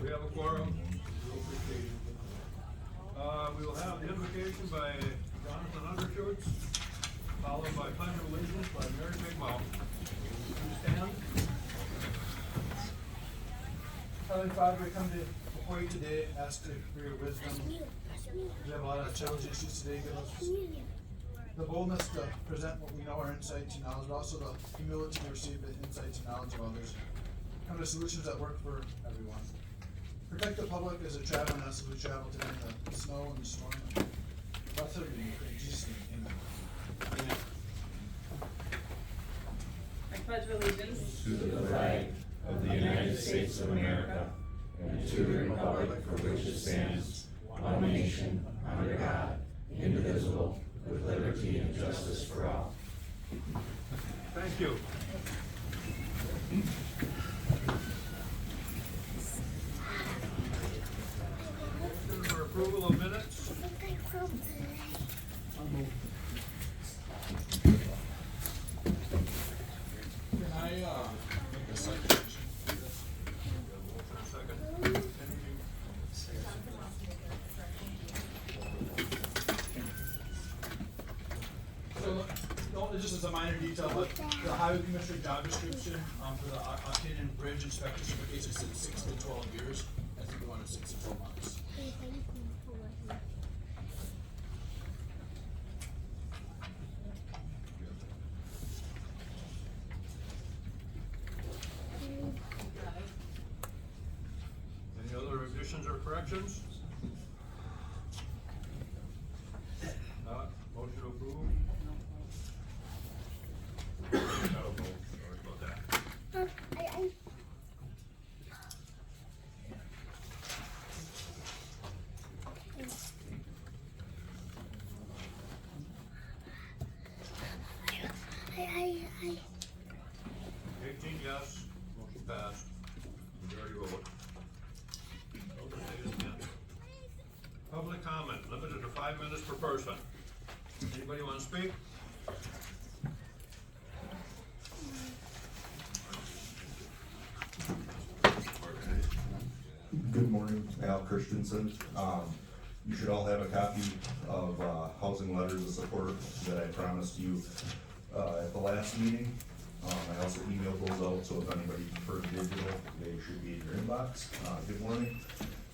We have a quorum. We will have the invocation by Jonathan Undershoots, followed by pledge of allegiance by Mary Bigmouth. Stand. Heavenly Father, we come before you today, ask for your wisdom. We have a lot of challenging issues today. Give us the boldness to present what we know, our insights and knowledge, but also the humility to receive the insights and knowledge of others. Come to solutions that work for everyone. Protect the public as they travel and us as we travel today in the snow and the storm. Bless everything in Jesus' name. Amen. I pledge allegiance to the flag of the United States of America and to the republic for which it stands, one nation, under God, indivisible, with liberty and justice for all. Thank you. For approval of minutes. Can I make a suggestion? Second. So, just as a minor detail, but the highway commissioner job description for the Octane and Bridge inspector certification said 6 to 12 years. I think we wanted 6 to 12 months. Any other additions or corrections? Not, motion to approve? No vote, sorry about that. 18 yes, motion passed. Majority vote. Okay. Public comment, limited to 5 minutes per person. Anybody want to speak? Good morning, Al Christensen. You should all have a copy of housing letters of support that I promised you at the last meeting. I also emailed those out, so if anybody prefers digital, they should be in your inbox. Good morning.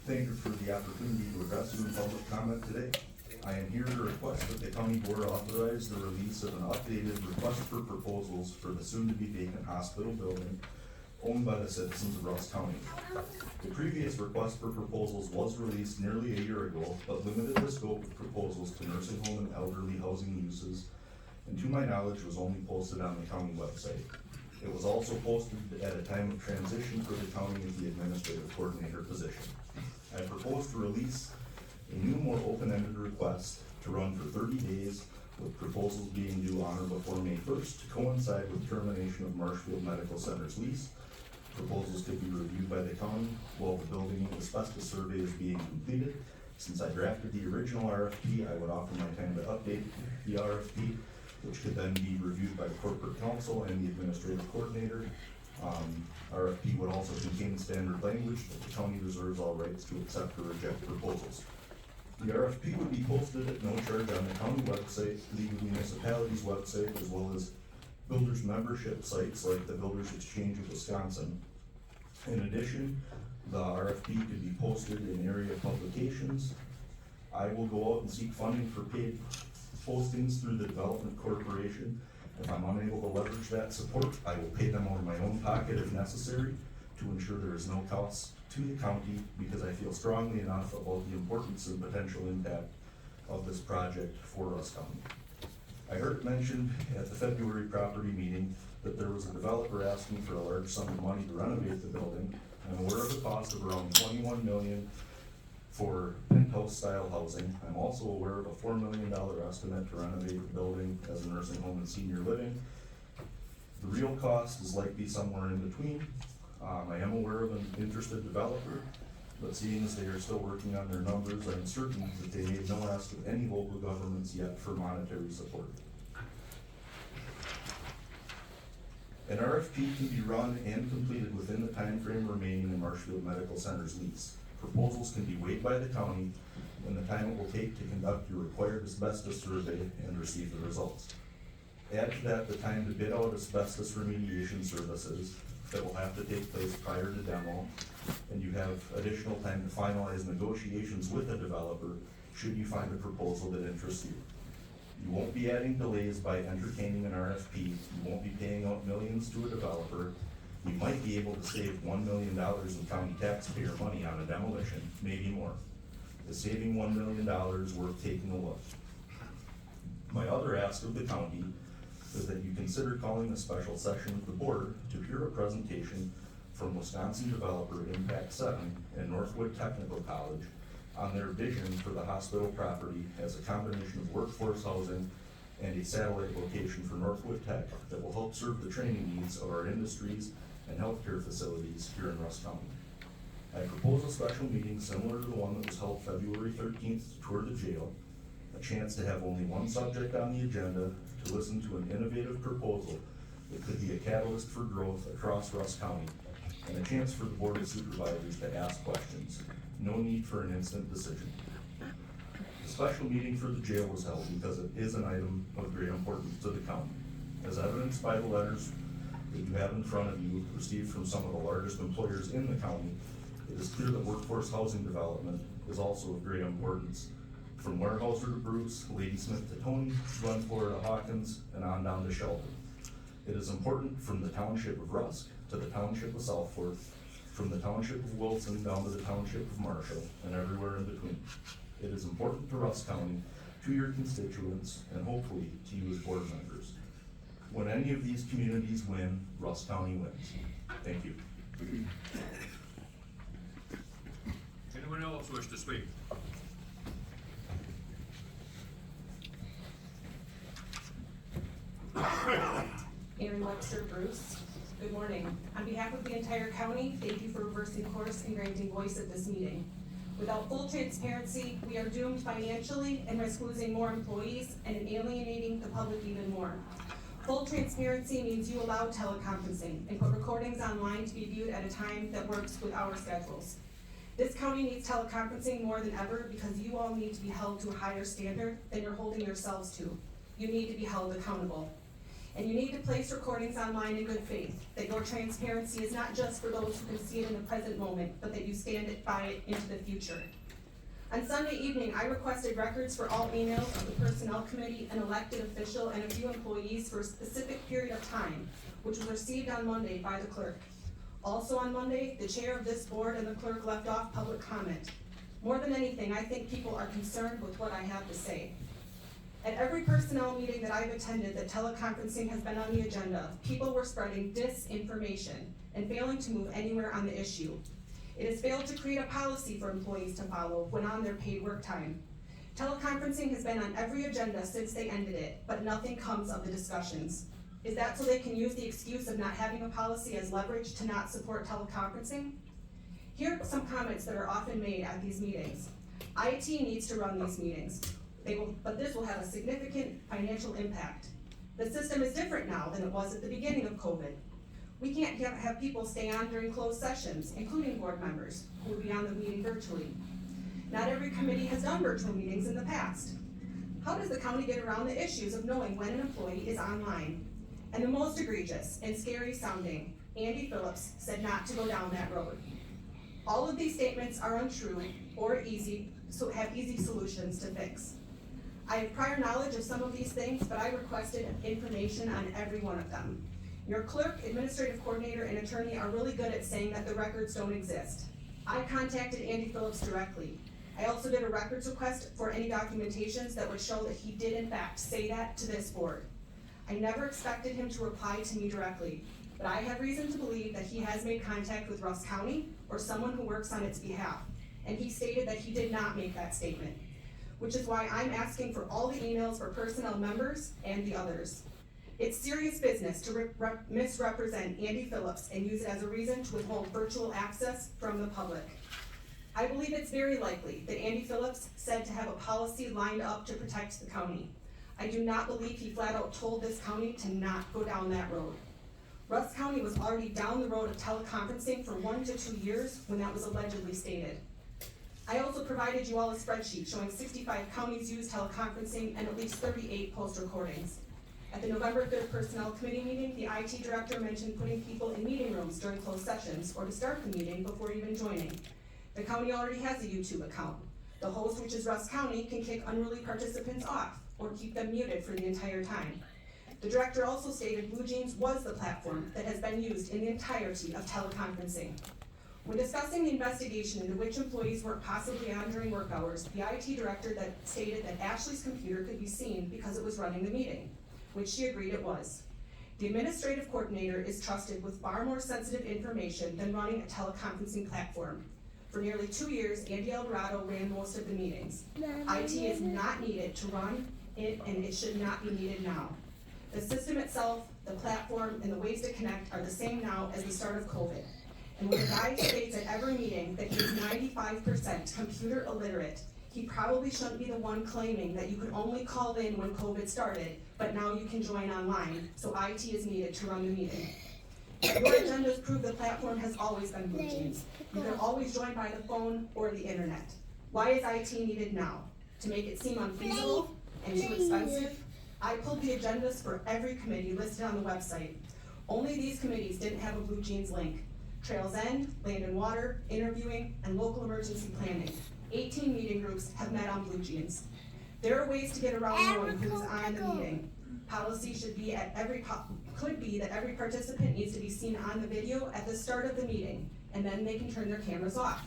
Thank you for the opportunity to address you in public comment today. I am here to request that the county board authorize the release of an updated request for proposals for the soon-to-be vacant hospital building owned by the citizens of Rusk County. The previous request for proposals was released nearly a year ago, but limited the scope of proposals to nursing home and elderly housing uses, and to my knowledge was only posted on the county website. It was also posted at a time of transition for the county with the administrative coordinator position. I propose to release a new, more open-ended request to run for 30 days, with proposals being due on or before May 1st to coincide with termination of Marshfield Medical Center's lease. Proposals could be reviewed by the county while the building asbestos survey is being completed. Since I drafted the original RFP, I would offer my time to update the RFP, which could then be reviewed by corporate counsel and the administrative coordinator. RFP would also contain standard language that the county reserves all rights to accept or reject proposals. The RFP would be posted at no charge on the county website, League of Municipalities website, as well as builders membership sites like the Builders Exchange of Wisconsin. In addition, the RFP could be posted in area publications. I will go out and seek funding for paid postings through the Development Corporation. If I'm unable to leverage that support, I will pay them out of my own pocket if necessary to ensure there is no cost to the county, because I feel strongly enough about the importance and potential impact of this project for Rusk County. I heard it mentioned at the February property meeting that there was a developer asking for a large sum of money to renovate the building. I'm aware of the cost of around $21 million for penthouse style housing. I'm also aware of a $4 million estimate to renovate the building as a nursing home and senior living. The real cost is likely somewhere in between. I am aware of an interested developer, but seeing as they are still working on their numbers, I'm certain that they made no ask of any local governments yet for monetary support. An RFP can be run and completed within the time frame remaining in Marshfield Medical Center's lease. Proposals can be weighed by the county and the time it will take to conduct your required asbestos survey and receive the results. Add to that the time to bid out asbestos remediation services that will have to take place prior to demo, and you have additional time to finalize negotiations with a developer should you find a proposal that interests you. You won't be adding delays by entertaining an RFP. You won't be paying out millions to a developer. You might be able to save $1 million in county taxpayer money on a demolition, maybe more. Is saving $1 million worth taking a look? My other ask of the county is that you consider calling a special session of the board to hear a presentation from Wisconsin developer Impact 7 and Northwood Technical College on their vision for the hospital property as a combination of workforce housing and a satellite location for Northwood Tech that will help serve the training needs of our industries and healthcare facilities here in Rusk County. I propose a special meeting similar to the one that was held February 13th to tour the jail, a chance to have only one subject on the agenda, to listen to an innovative proposal that could be a catalyst for growth across Rusk County, and a chance for the Board of Supervisors to ask questions. No need for an instant decision. The special meeting for the jail was held because it is an item of great importance to the county. As evidenced by the letters that you have in front of you, received from some of the largest employers in the county, it is clear that workforce housing development is also of great importance. From Weyerhaeuser to Bruce, Ladysmith to Tony, Glenflora to Hawkins, and on down to Shelton. It is important from the township of Rusk to the township of Southfork, from the township of Wilson down to the township of Marshall, and everywhere in between. It is important to Rusk County, to your constituents, and hopefully to you as board members. When any of these communities win, Rusk County wins. Thank you. Anyone else wish to speak? Aaron Officer Bruce. Good morning. On behalf of the entire county, thank you for reversing course and granting voice at this meeting. Without full transparency, we are doomed financially and risk losing more employees and alienating the public even more. Full transparency means you allow teleconferencing and put recordings online to be viewed at a time that works with our schedules. This county needs teleconferencing more than ever because you all need to be held to a higher standard than you're holding yourselves to. You need to be held accountable. And you need to place recordings online in good faith, that your transparency is not just for those who can see it in the present moment, but that you stand by it into the future. On Sunday evening, I requested records for all emails of the Personnel Committee, an elected official, and a few employees for a specific period of time, which was received on Monday by the clerk. Also on Monday, the chair of this board and the clerk left off public comment. More than anything, I think people are concerned with what I have to say. At every personnel meeting that I've attended that teleconferencing has been on the agenda, people were spreading disinformation and failing to move anywhere on the issue. It has failed to create a policy for employees to follow when on their paid work time. Teleconferencing has been on every agenda since they ended it, but nothing comes of the discussions. Is that so they can use the excuse of not having a policy as leverage to not support teleconferencing? Here are some comments that are often made at these meetings. IT needs to run these meetings. But this will have a significant financial impact. The system is different now than it was at the beginning of COVID. We can't have people stay on during closed sessions, including board members, who will be on the meeting virtually. Not every committee has done virtual meetings in the past. How does the county get around the issues of knowing when an employee is online? And the most egregious and scary sounding, Andy Phillips said not to go down that road. All of these statements are untrue or have easy solutions to fix. I have prior knowledge of some of these things, but I requested information on every one of them. Your clerk, administrative coordinator, and attorney are really good at saying that the records don't exist. I contacted Andy Phillips directly. I also did a records request for any documentations that would show that he did in fact say that to this board. I never expected him to reply to me directly, but I have reason to believe that he has made contact with Rusk County or someone who works on its behalf, and he stated that he did not make that statement, which is why I'm asking for all the emails for personnel members and the others. It's serious business to misrepresent Andy Phillips and use it as a reason to withhold virtual access from the public. I believe it's very likely that Andy Phillips said to have a policy lined up to protect the county. I do not believe he flat out told this county to not go down that road. Rusk County was already down the road of teleconferencing for 1 to 2 years when that was allegedly stated. I also provided you all a spreadsheet showing 65 counties use teleconferencing and at least 38 post recordings. At the November 3rd Personnel Committee meeting, the IT director mentioned putting people in meeting rooms during closed sessions or to start the meeting before even joining. The county already has a YouTube account. The host, which is Rusk County, can kick unruly participants off or keep them muted for the entire time. The director also stated Blue Jeans was the platform that has been used in the entirety of teleconferencing. When discussing the investigation into which employees were possibly on during work hours, the IT director stated that Ashley's computer could be seen because it was running the meeting, which she agreed it was. The administrative coordinator is trusted with far more sensitive information than running a teleconferencing platform. For nearly 2 years, Andy Eldorado ran most of the meetings. IT is not needed to run it, and it should not be needed now. The system itself, the platform, and the ways to connect are the same now as the start of COVID. And when a guy states at every meeting that he's 95% computer illiterate, he probably shouldn't be the one claiming that you could only call in when COVID started, but now you can join online, so IT is needed to run the meeting. Your agendas prove the platform has always been Blue Jeans. You can always join by the phone or the internet. Why is IT needed now? To make it seem unfeasible and too expensive? I pulled the agendas for every committee listed on the website. Only these committees didn't have a Blue Jeans link. Trails End, Land and Water, Interviewing, and Local Emergency Planning. 18 meeting groups have met on Blue Jeans. There are ways to get around knowing who's on the meeting. Policy should be could be that every participant needs to be seen on the video at the start of the meeting, and then they can turn their cameras off.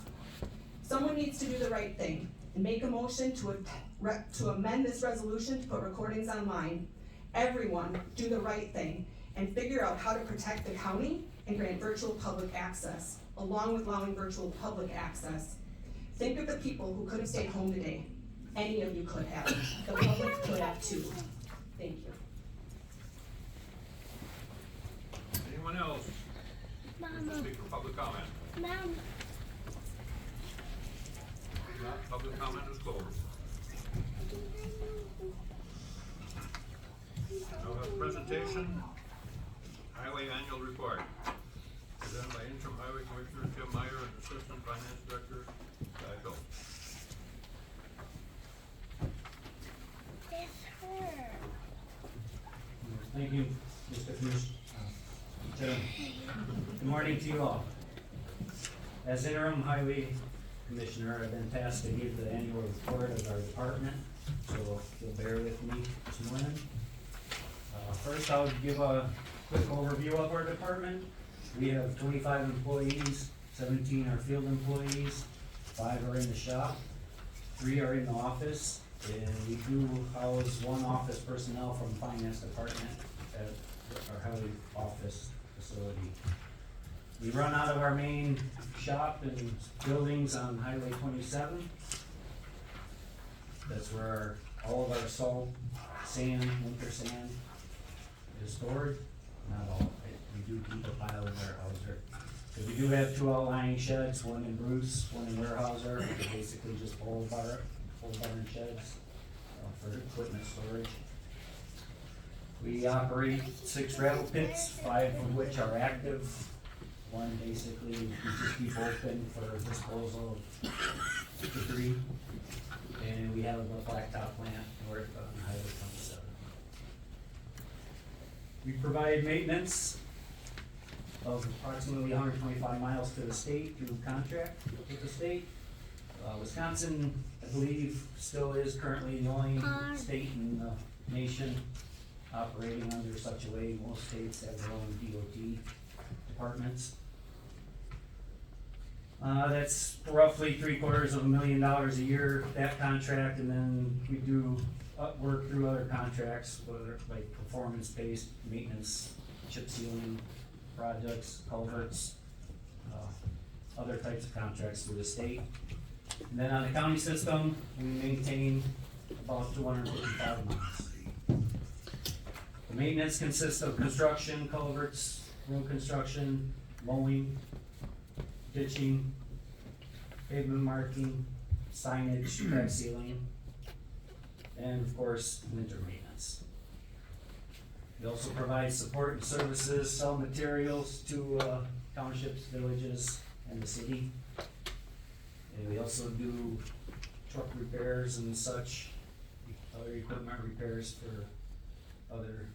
Someone needs to do the right thing and make a motion to amend this resolution to put recordings online. Everyone do the right thing and figure out how to protect the county and grant virtual public access, along with allowing virtual public access. Think of the people who could have stayed home today. Any of you could have. The public could have too. Thank you. Anyone else? Speak for public comment. If not, public comment is closed. Now we have presentation, highway annual report. Presented by interim highway commissioner Tim Meyer and assistant finance director Guy Phillips. Thank you, Mr. Chairman. Good morning to you all. As interim highway commissioner, I've been tasked to give the annual report of our department, so if you'll bear with me this morning. First, I'll give a quick overview of our department. We have 25 employees, 17 are field employees, 5 are in the shop, 3 are in the office, and we do house 1 office personnel from the finance department at our highway office facility. We run out of our main shop and buildings on Highway 27. That's where all of our salt, sand, winter sand is stored. Not all, we do keep a pile in Warehouser. Because we do have 2 outlying sheds, 1 in Bruce, 1 in Warehouser, basically just pole barn sheds for equipment storage. We operate 6 gravel pits, 5 of which are active. 1 basically we just keep open for disposal of debris. And we have a blacktop plant north on Highway 27. We provide maintenance of approximately 125 miles to the state through contract with the state. Wisconsin, I believe, still is currently the only state in the nation operating under such a way. Most states have their own DOT departments. That's roughly $750,000 a year, that contract, and then we do work through other contracts, whether like performance-based maintenance, chip sealing projects, culverts, other types of contracts through the state. And then on the county system, we maintain about 255 miles. The maintenance consists of construction, culverts, road construction, mowing, ditching, pavement marking, signage, crack sealing, and of course, winter maintenance. We also provide support and services, sell materials to townships, villages, and the city. And we also do truck repairs and such, other equipment repairs for other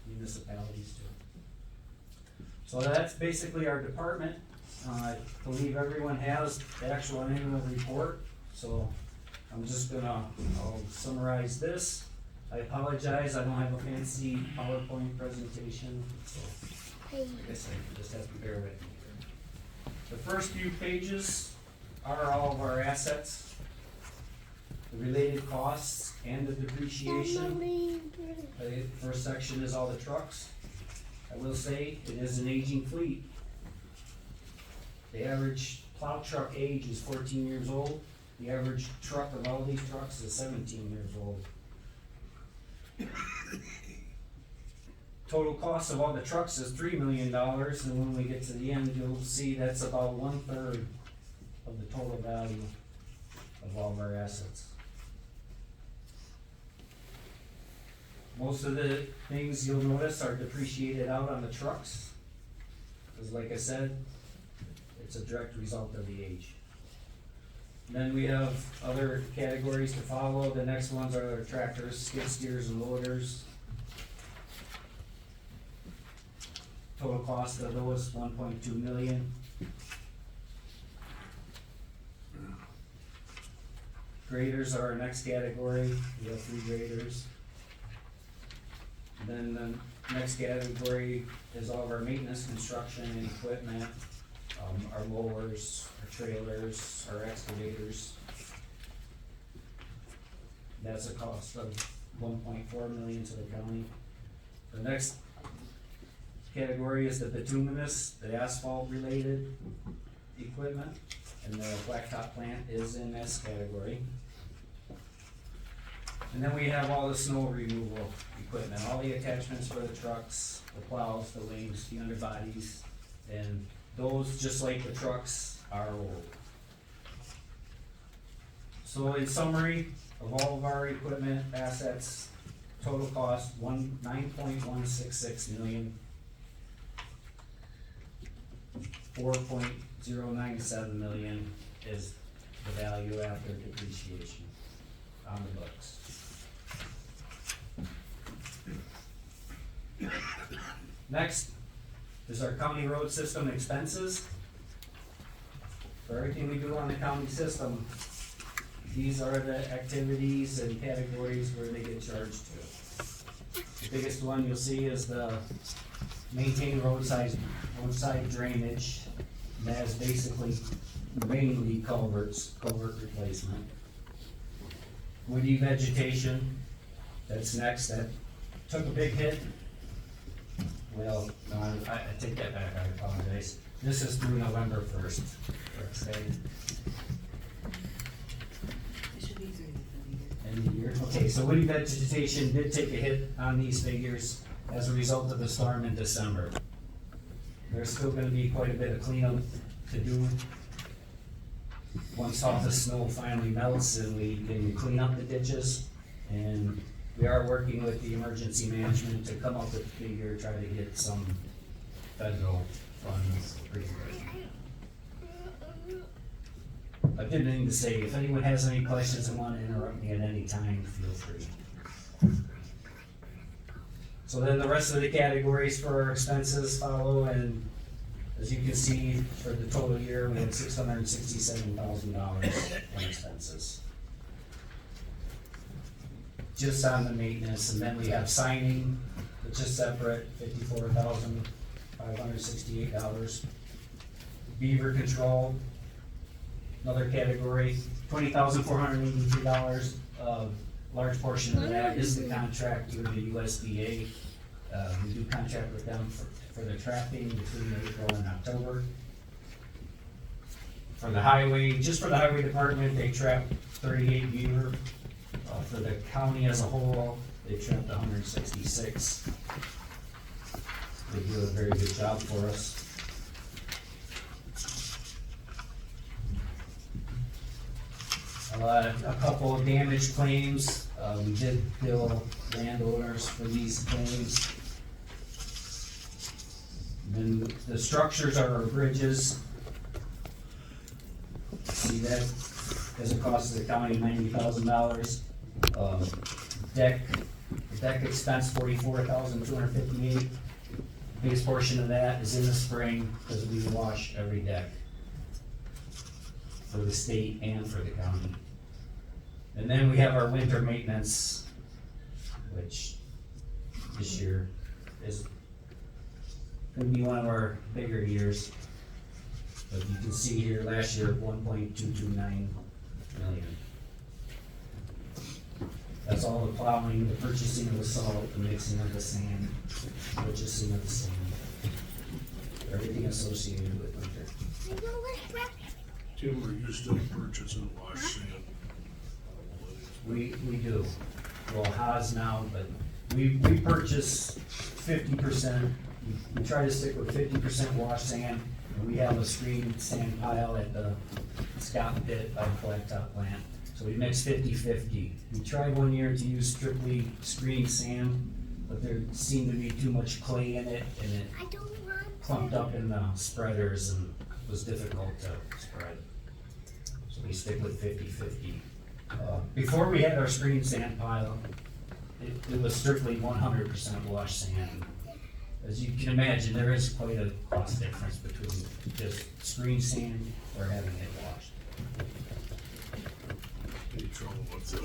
municipalities too. So that's basically our department. I believe everyone has the actual annual report, so I'm just I'll summarize this. I apologize, I don't have a fancy PowerPoint presentation, so I guess I just have to bear with me here. The first few pages are all of our assets, the related costs, and the depreciation. The first section is all the trucks. I will say, it is an aging fleet. The average plow truck age is 14 years old. The average truck of all these trucks is 17 years old. Total cost of all the trucks is $3 million, and when we get to the end, you'll see that's about 1/3 of the total value of all of our assets. Most of the things you'll notice are depreciated out on the trucks, because like I said, it's a direct result of the age. Then we have other categories to follow. The next ones are our tractors, skid steers, and loaders. Total cost of those, $1.2 million. Graders are our next category. We have 3 graders. Then the next category is all of our maintenance, construction, and equipment, our mowers, our trailers, our excavators. That's a cost of $1.4 million to the county. The next category is the bituminous, the asphalt related equipment, and the blacktop plant is in this category. And then we have all the snow removal equipment, all the attachments for the trucks, the plows, the wings, the underbodies, and those, just like the trucks, are old. So in summary, of all of our equipment, assets, total cost, 9.166 million. 4.097 million is the value after depreciation on the books. Next is our county road system expenses. For everything we do on the county system, these are the activities and categories where they get charged to. The biggest one you'll see is the maintain roadside drainage. And that is basically mainly culvert replacement. Woody vegetation, that's next, that took a big hit. Well, no, I take that back, I apologize. This is through November 1st. End of the year. Okay, so woody vegetation did take a hit on these figures as a result of the storm in December. There's still gonna be quite a bit of cleanup to do. Once all the snow finally melts and we can clean up the ditches. And we are working with the emergency management to come up with a figure, try to get some federal funds. I didn't mean to say, if anyone has any questions and wanna interrupt me at any time, feel free. So then the rest of the categories for our expenses follow, and as you can see, for the total year, we had $667,000 in expenses. Just on the maintenance, and then we have signing, which is separate, $54,568. Beaver control, another category, $20,483. Large portion of that is the contract through the USDA. We do contract with them for the trapping between April and October. For the highway, just for the highway department, they trapped 38 beaver. For the county as a whole, they trapped 166. They do a very good job for us. A couple of damage claims, we did bill landowners for these claims. Then the structures are our bridges. See that as a cost to the county, $90,000. Deck expense, $44,258. Biggest portion of that is in the spring, because we wash every deck for the state and for the county. And then we have our winter maintenance, which this year is gonna be one of our bigger years. But you can see here, last year, 1.229 million. That's all the plowing, the purchasing of the salt, the mixing of the sand, purchasing of the sand, everything associated with winter. Tim, are you still purchasing wash sand? We do. Well, Haas now, but we purchase 50%. We try to stick with 50% wash sand, and we have a screen sand pile at the Scott Pit by the Blacktop plant. So we mix 50-50. We tried one year to use strictly screen sand, but there seemed to be too much clay in it, and it clumped up in the spreaders and was difficult to spread. So we stick with 50-50. Before we had our screen sand pile, it was strictly 100% wash sand. As you can imagine, there is quite a cost difference between just screen sand or having it washed. Any trouble with the,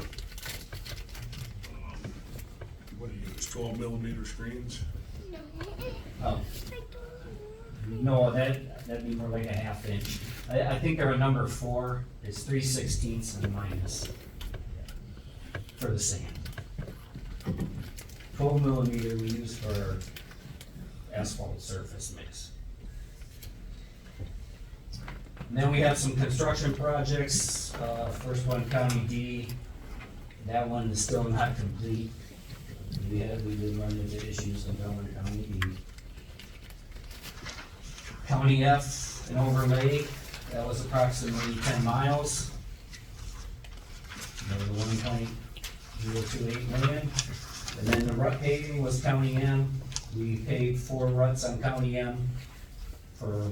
what do you use, 12mm screens? Oh. No, that'd be more like a ½ inch. I think they're a number 4, it's 3/16 and minus for the sand. 12mm we use for asphalt surface mix. And then we have some construction projects, first one, County D. that one is still not complete. We did run into issues in Delaware County. The County F, an overlay, that was approximately 10 miles. That was 1.028 million. And then the rut paving was County M. We paved 4 ruts on County M for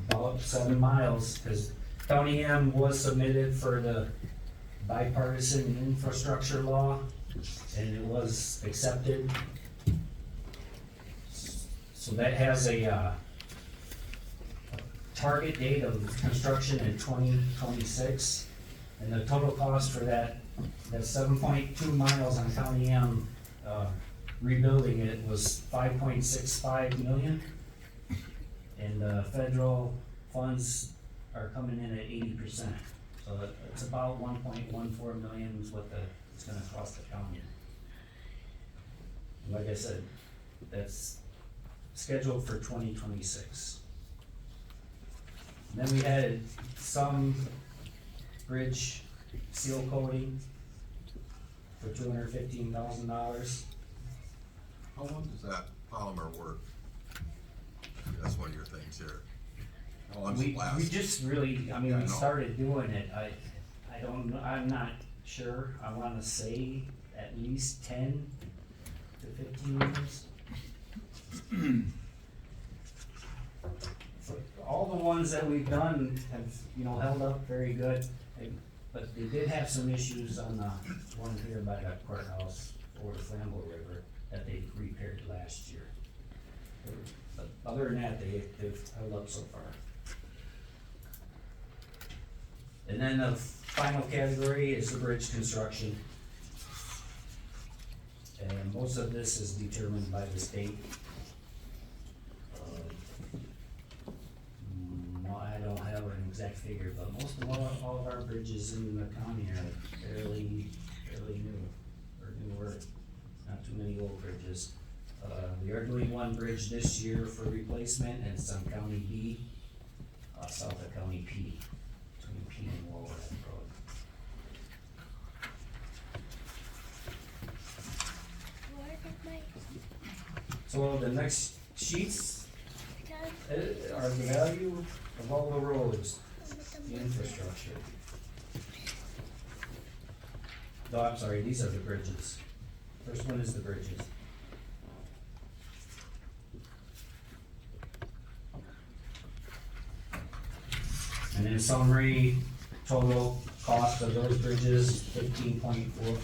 about 7 miles, because County M was submitted for the bipartisan infrastructure law, and it was accepted. So that has a target date of construction in 2026, and the total cost for that 7.2 miles on County M, rebuilding it was $5.65 million, and federal funds are coming in at 80%. So it's about 1.14 million is what it's gonna cost the county. Like I said, that's scheduled for 2026. Then we had some bridge seal coating for $215,000. How long does that polymer work? That's one of your things here. How long does it last? We just really, I mean, Yeah, I we know. started doing it, I don't know, I'm not sure, I wanna say at least 10 to 15 years. For all the ones that we've done have, held up very good, but they did have some issues on the one here by the courthouse over the Flambeau River that they repaired last year. But other than that, they've held up so far. And then the final category is the bridge construction. And most of this is determined by the state. No, I don't have an exact figure, but all of our bridges in the county are fairly new, or newer, not too many old bridges. We are doing one bridge this year for replacement, and it's on County B, south of County P, between P and Lower End Road. So the next sheets are the value of all the roads, the infrastructure. No, I'm sorry, these are the bridges. First one is the bridges. And in summary, total cost of those bridges, $15.4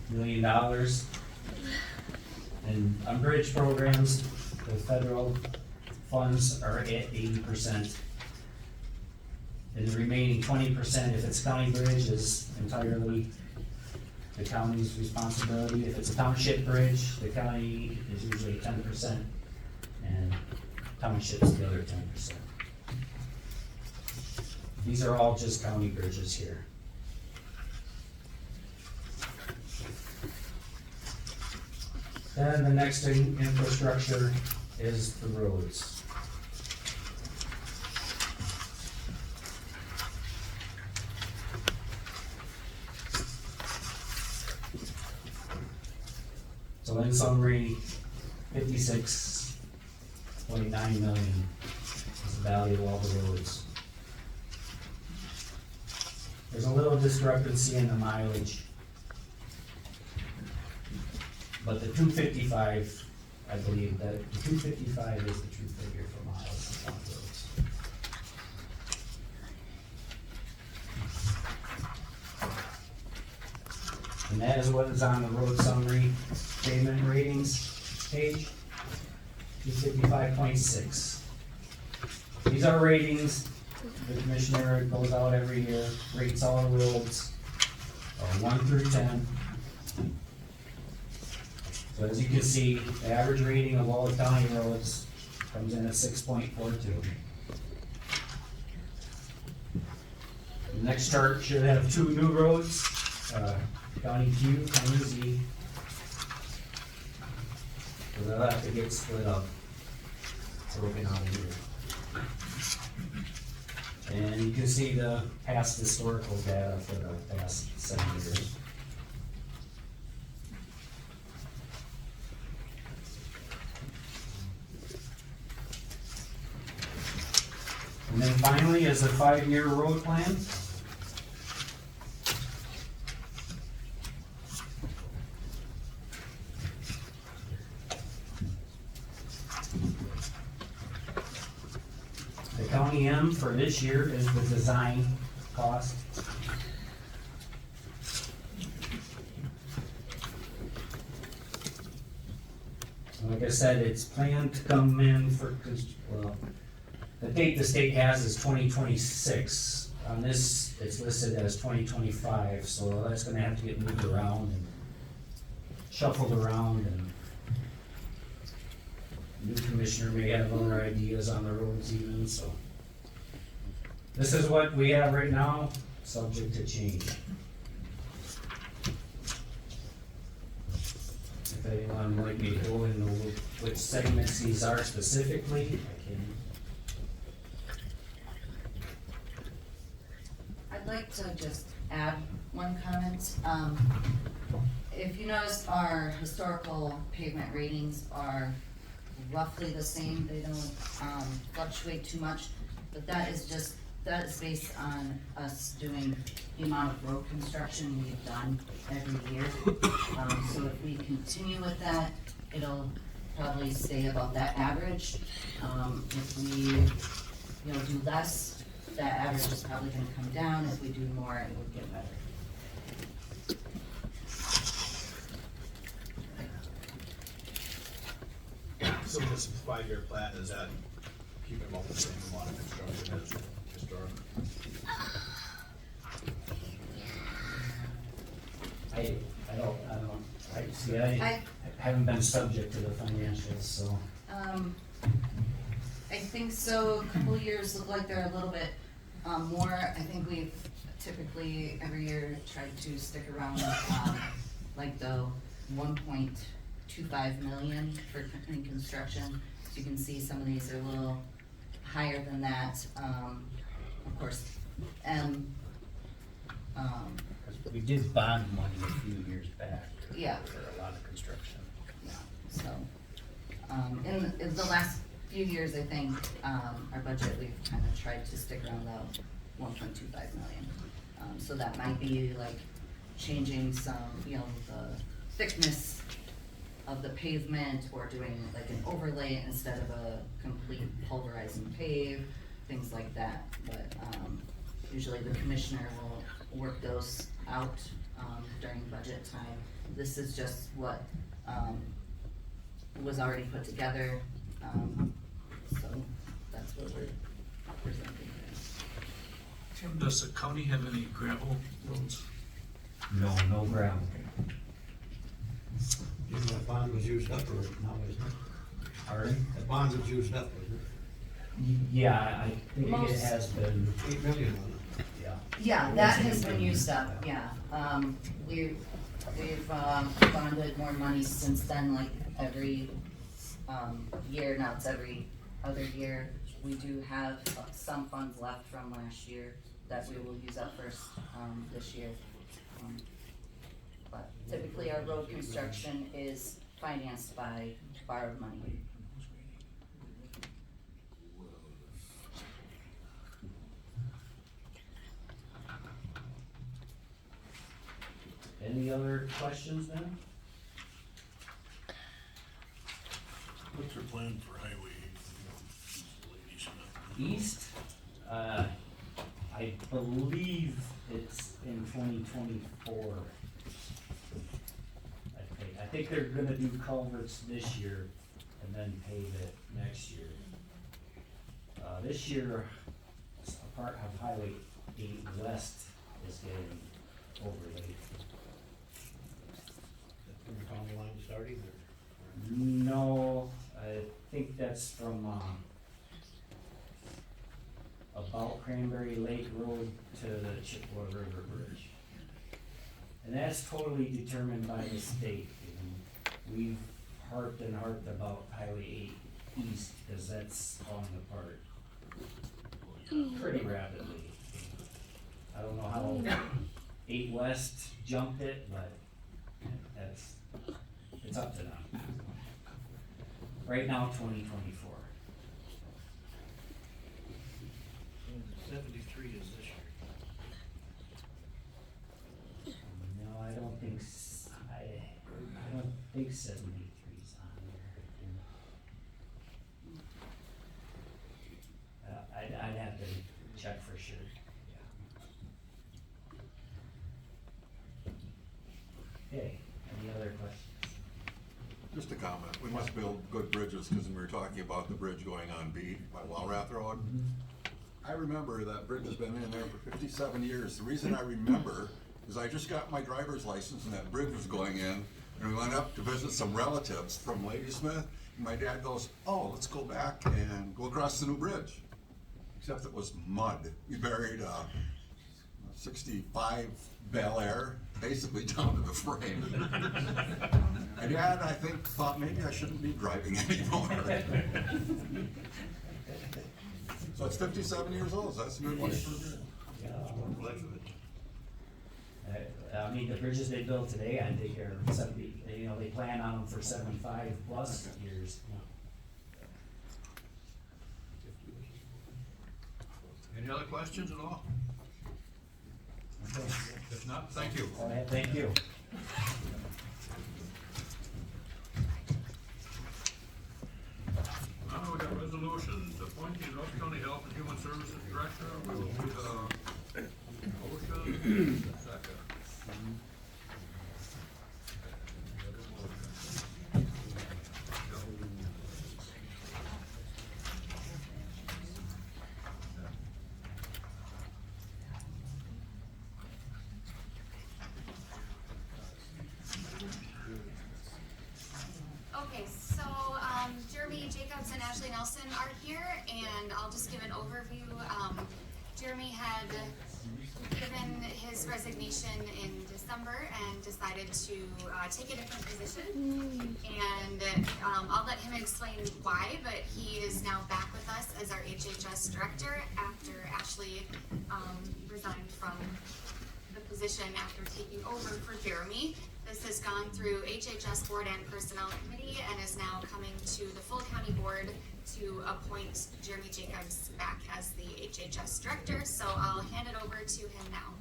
million. And on bridge programs, the federal funds are at 80%. And the remaining 20%, if it's county bridge, is entirely the county's responsibility. If it's a township bridge, the county is usually 10%, and township's the other 10%. These are all just county bridges here. Then the next infrastructure is the roads. So in summary, 56.9 million is the value of all the roads. There's a little discrepancy in the mileage, but the 255, I believe that the 255 is the true figure for miles on roads. And that is what is on the road summary payment ratings page, 255.6. These are ratings. The commissioner goes out every year, rates all the roads, 1 through 10. So as you can see, the average rating of all the county roads comes in at 6.42. The next chart should have 2 new roads, County Q, County Z. So they'll have to get split up, broken out here. And you can see the past historical data for the past 7 years. And then finally is a 5-year road plan. The county M for this year is the design cost. Like I said, it's planned to come in for, well, the date the state has is 2026. On this, it's listed as 2025, so that's gonna have to get moved around and shuffled around, and new commissioner may have other ideas on the roads even, so. This is what we have right now, subject to change. If anyone would like me to go into which segments these are specifically, I can. I'd like to just add one comment. If you notice, our historical pavement ratings are roughly the same. They don't fluctuate too much, but that is based on us doing the amount of road construction we've done every year. So if we continue with that, it'll probably stay about that average. If we, do less, that average is probably gonna come down. If we do more, it would get better. So this 5-year plan, is that keeping about the same amount of construction as historic? I haven't been subject to the financials, so. I think so. A couple of years look like they're a little bit more. I think we've typically every year tried to stick around like the 1.25 million for in construction. So you can see some of these are a little higher than that. Of course, We did bond money a few years back. Yeah. For a lot of construction. yeah. So in the last few years, I think our budget we've kind of tried to stick around the 1.25 million. So that might be like changing some, the thickness of the pavement, or doing like an overlay instead of a complete pulverizing pave, things like that. But usually the commissioner will work those out during budget time. This is just what was already put together, so that's what we're presenting. Tim, does the county have any gravel roads? No gravel. That bond was used up or now, isn't it? Pardon? That bond was used up, wasn't it? Yeah, I think it Most- has been, 8 million on it. yeah. Yeah, that has been used up, yeah. We've bonded more money since then, like every year. Now it's every other year. We do have some funds left from last year that we will use up first this year. But typically our road construction is financed by borrowed money. Any other questions then? What's your plan for highway? Ladies, East, I believe it's in 2024. I think they're gonna do culverts this year and then pave it next year. This year, a part of Highway 8 West is getting overlaid. From the county line starting or? No, I think that's from, about Cranberry Lake Road to the Chippewa River Bridge. And that's totally determined by the state. And we've harped and harped about Highway 8 East, cause that's falling apart. pretty rapidly. I don't know how 8 West jumped it, but it's up to them. Right now, 2024. 73 is this year. No, I don't think, I don't think 73's on there. I'd have to check for sure, yeah. Okay, any other questions? Just a comment, we must build good bridges, because we were talking about the bridge going on B by Walrath Road. I remember that bridge has been in there for 57 years. The reason I remember is I just got my driver's license and that bridge was going in, and we went up to visit some relatives from Ladysmith, and my dad goes, oh, let's go back and go across the new bridge. Except it was mud. We buried a 65 Bel Air, basically down to the frame. My dad, I think, thought maybe I shouldn't be driving anymore. So it's 57 years old, so that's a good life for a bridge. I mean, the bridges they build today, I think are 70, you know, they plan on them for 75 plus years. Any other questions at all? Okay. If not, thank you. All right, thank you. Now we got resolutions, appointing Rusk County Health and Human Services Director, we will need motion, second. Okay, so Jeremy Jacobs and Ashley Nelson are here, and I'll just give an overview. Jeremy had given his resignation in December and decided to take a different position. And I'll let him explain why, but he is now back with us as our HHS director after Ashley resigned from the position after taking over for Jeremy. This has gone through HHS Board and Personnel Committee and is now coming to the full county board to appoint Jeremy Jacobs back as the HHS director. So I'll hand it over to him now.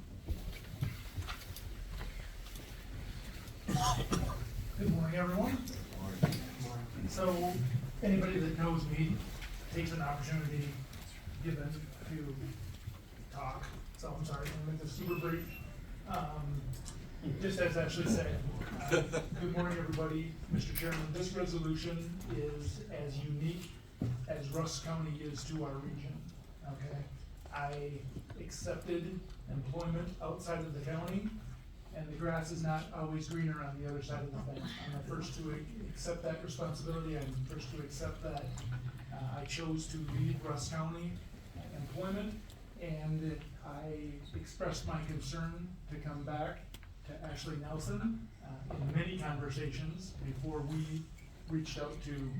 Good morning, everyone. So, anybody that knows me takes an opportunity given to talk. So I'm sorry, I'm gonna make this super brief. Just as Ashley said, good morning, everybody. Mr. Chairman, this resolution is as unique as Rusk County is to our region, okay? I accepted employment outside of the county, and the grass is not always greener on the other side of the fence. I'm the first to accept that responsibility. I'm the first to accept that I chose to leave Rusk County employment, and I expressed my concern to come back to Ashley Nelson in many conversations before we reached out to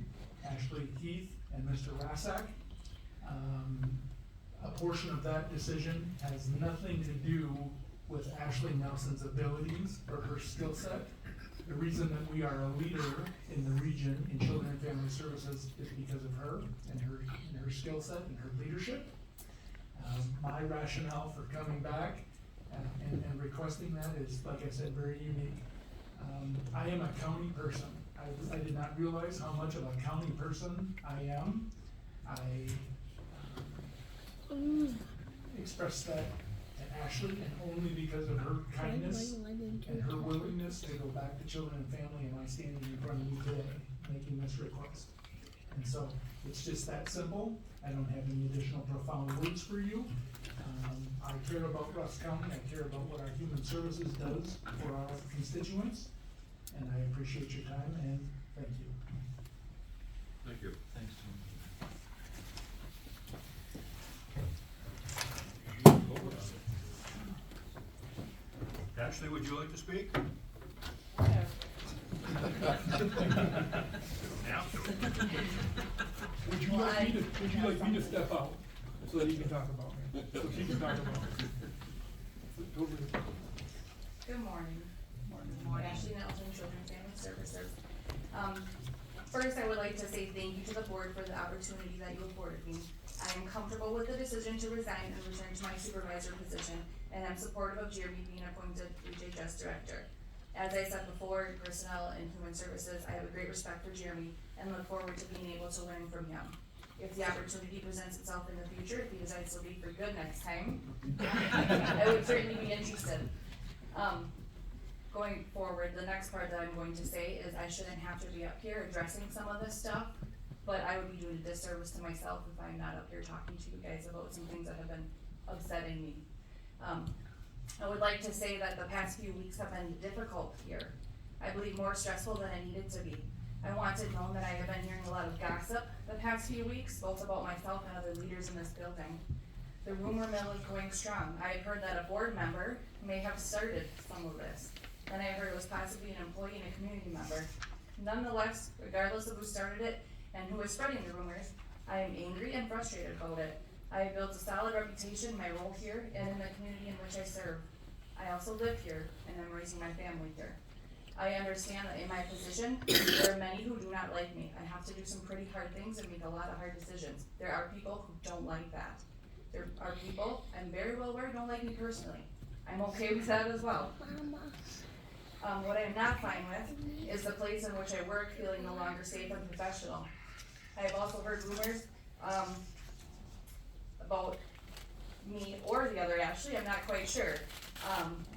Ashley Heath and Mr. Rassack. A portion of that decision has nothing to do with Ashley Nelson's abilities or her skill set. The reason that we are a leader in the region in Children and Family Services is because of her and her skill set and her leadership. My rationale for coming back and requesting that is, like I said, very unique. I am a county person. I did not realize how much of a county person I am. I expressed that to Ashley, and only because of her kindness and her willingness to go back to Children and Family am I standing in front of you today making this request. And so it's just that simple. I don't have any additional profound words for you. I care about Rusk County. I care about what our Human Services does for our constituents, and I appreciate your time, and thank you. Thank you. Thanks, Tom. Ashley, would you like to speak? Would you like me to step out? so that he can talk about me, so he can talk about me. Totally. Good morning. Morning. Ashley Nelson, Children's Family Services. First, I would like to say thank you to the board for the opportunity that you afforded me. I am comfortable with the decision to resign and return to my supervisor position, and I'm supportive of Jeremy being appointed HHS director. As I said before, in Personnel and Human Services, I have a great respect for Jeremy and look forward to being able to learn from him. If the opportunity presents itself in the future, if he decides to leave for good next time, I would certainly be interested. Going forward, the next part that I'm going to say is I shouldn't have to be up here addressing some of this stuff, but I would be doing a disservice to myself if I'm not up here talking to you guys about some things that have been upsetting me. I would like to say that the past few weeks have been difficult here. I believe more stressful than it needed to be. I want it known that I have been hearing a lot of gossip the past few weeks, both about myself and other leaders in this building. The rumor mill is going strong. I have heard that a board member may have started some of this. Then I heard it was possibly an employee and a community member. Nonetheless, regardless of who started it and who is spreading the rumors, I am angry and frustrated about it. I have built a solid reputation in my role here and in the community in which I serve. I also live here and I'm raising my family here. I understand that in my position, there are many who do not like me. I have to do some pretty hard things and make a lot of hard decisions. There are people who don't like that. There are people, I'm very well aware, don't like me personally. I'm okay with that as well. What I am not fine with is the place in which I work feeling no longer safe and professional. I have also heard rumors about me or the other Ashley, I'm not quite sure.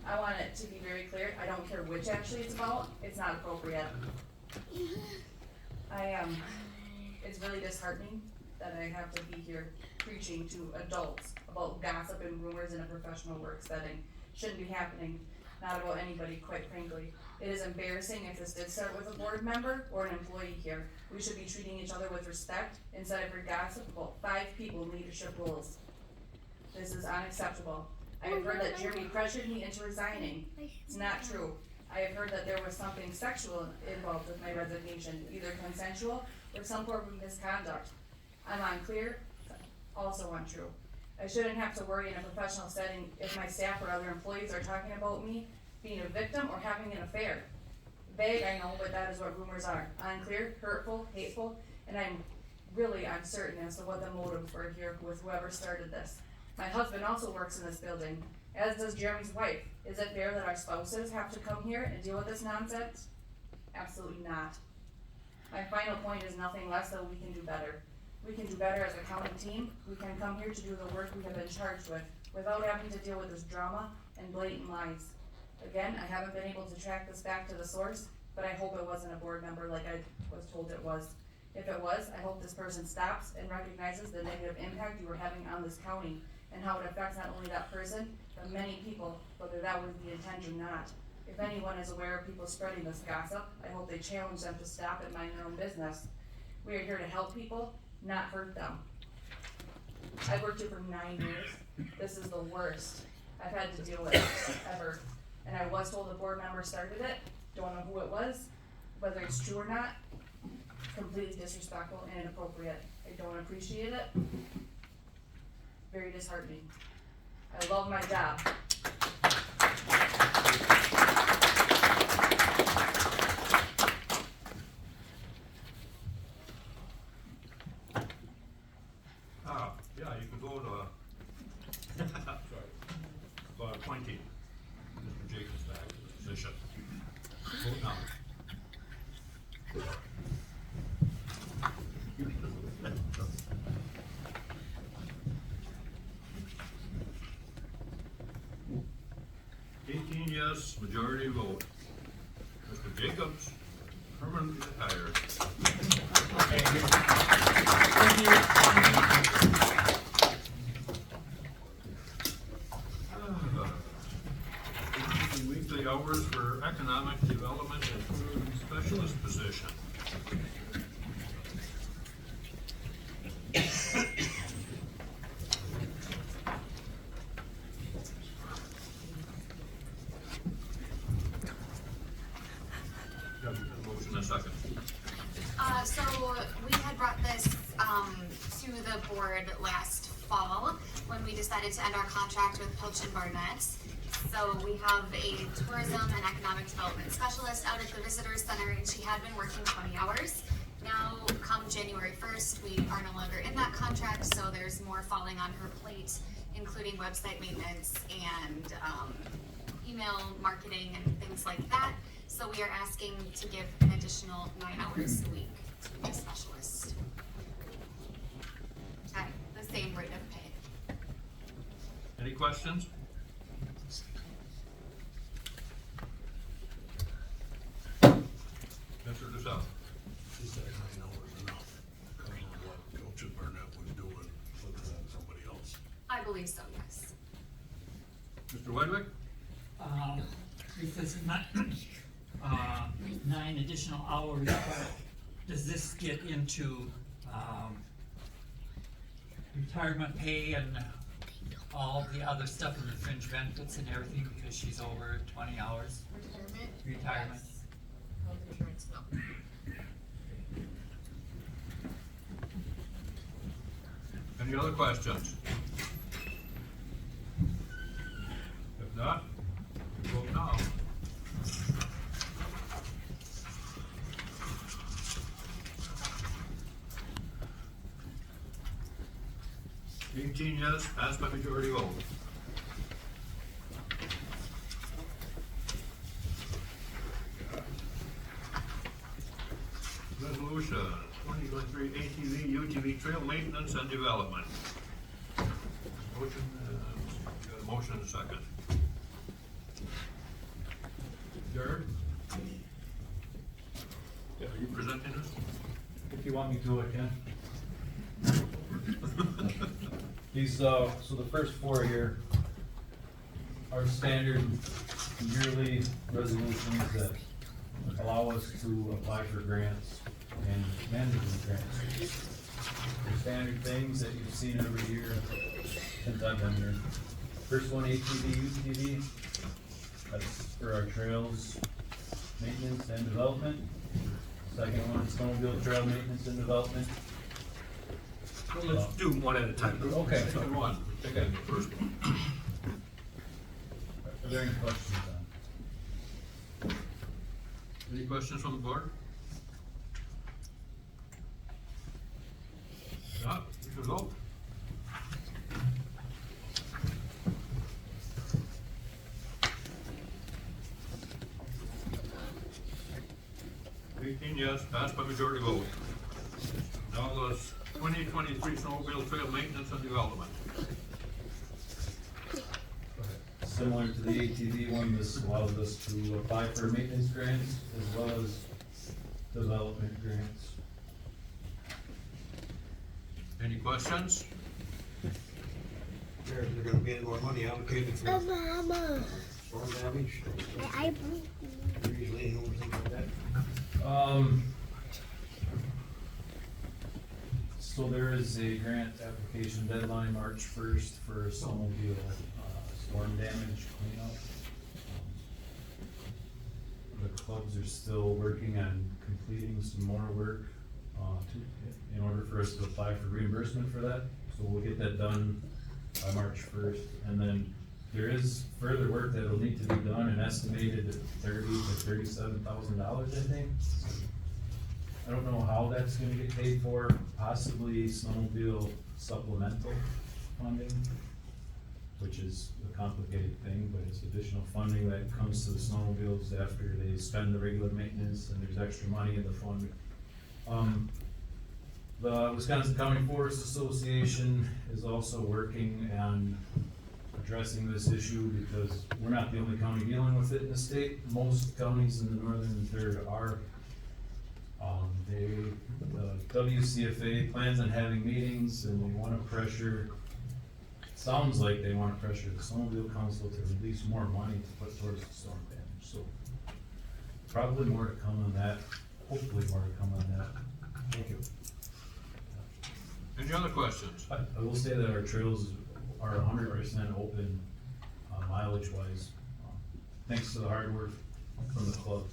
I want it to be very clear, I don't care which Ashley it's about, it's not appropriate. It's really disheartening that I have to be here preaching to adults about gossip and rumors in a professional work setting. Shouldn't be happening, not about anybody, quite frankly. It is embarrassing if this did start with a board member or an employee here. We should be treating each other with respect instead of for gossip about 5 people in leadership roles. This is unacceptable. I have heard that Jeremy pressured me into resigning. It's not true. I have heard that there was something sexual involved with my resignation, either consensual or some form of misconduct. I'm unclear, also untrue. I shouldn't have to worry in a professional setting if my staff or other employees are talking about me being a victim or having an affair. Vague, I know, but that is what rumors are. Unclear, hurtful, hateful, and I'm really uncertain as to what the motives were here with whoever started this. My husband also works in this building, as does Jeremy's wife. Is it fair that our spouses have to come here and deal with this nonsense? Absolutely not. My final point is nothing less than we can do better. We can do better as a county team. We can come here to do the work we have been charged with, without having to deal with this drama and blatant lies. Again, I haven't been able to track this back to the source, but I hope it wasn't a board member like I was told it was. If it was, I hope this person stops and recognizes the negative impact you are having on this county and how it affects not only that person, but many people, whether that was the intent or not. If anyone is aware of people spreading this gossip, I hope they challenge them to stop and mind their own business. We are here to help people, not hurt them. I've worked here for 9 years. This is the worst I've had to deal with ever. And I was told the board member started it. Don't know who it was, whether it's true or not. Completely disrespectful and inappropriate. I don't appreciate it. Very disheartening. I love my job. Yeah, you can go to, appointing Mr. Jacobs back to the position. Vote now. Yes, majority vote. Mr. Jacobs, permanently hired. Weekly hours for economic development and tourism specialist position. So we had brought this to the board last fall when we decided to end our contract with Pilch and Barnett. So we have a tourism and economic development specialist out at the visitor center, and she had been working 20 hours. Now, come January 1st, we are no longer in that contract, so there's more falling on her plate, including website maintenance and email marketing and things like that. So we are asking to give an additional 9 hours a week to the specialist at the same rate of pay. Any questions? Mr. DeSalle. Is that 9 hours enough? Because of what Coach and Burnett was doing, looking at somebody else. I believe so, yes. Mr. Wedwick? Because not, 9 additional hours, does this get into, retirement pay and all the other stuff and the fringe benefits and everything because she's over 20 hours? Retirement? Yes. Health insurance, no. Any other questions? If not, we vote now. Yes, passed by majority vote. Resolution 2023 ATV, UTV trail maintenance and development. Motion, got a motion and a second. Jared? Are you presenting this? If you want me to, I can. These, so the first 4 here are standard yearly resolutions that allow us to apply for grants and management grants. They're standard things that you've seen every year since I've been here. First one, ATV, UTV, that's for our trails, maintenance and development. Second one, snowmobile trail maintenance and development. Well, let's do one at a time. Okay. Second one, Okay. the first one. Are there any questions on? Any questions from the board? Not, we should vote. Yes, passed by majority vote. Now the 2023 snowmobile trail maintenance and development. Similar to the ATV one, this allows us to apply for maintenance grants as well as development grants. Any questions? There gonna be any more money allocated for storm damage? Trees laying over, things like that? So there is a grant application deadline March 1st for snowmobile, storm damage cleanup. The clubs are still working on completing some more work, in order for us to apply for reimbursement for that. So we'll get that done by March 1st. And then there is further work that will need to be done, and estimated at $30,000 to $37,000, I think. I don't know how that's gonna get paid for, possibly snowmobile supplemental funding, which is a complicated thing, but it's additional funding that comes to the snowmobiles after they spend the regular maintenance, and there's extra money in the fund. The Wisconsin County Forest Association is also working on addressing this issue, because we're not the only county dealing with it in the state. Most counties in the northern third are. The WCFA plans on having meetings, and they wanna pressure, sounds like they wanna pressure the snowmobile council to release more money to put towards the storm damage, so probably more to come on that, hopefully more to come on that. Thank you. Any other questions? I will say that our trails are 100% open, mileage wise, thanks to the hard work from the club.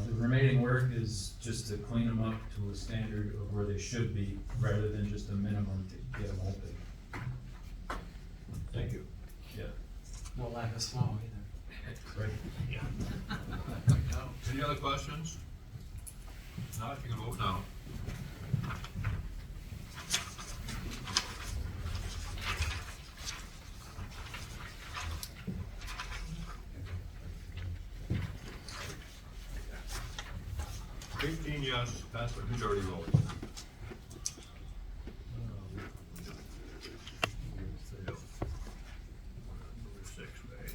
The remaining work is just to clean them up to a standard of where they should be, rather than just a minimum to get them open. Thank you. Yeah. Won't let us know either. Right. Any other questions? Not, you can vote now. Eighteen yes, passed by majority vote. Number 6, right?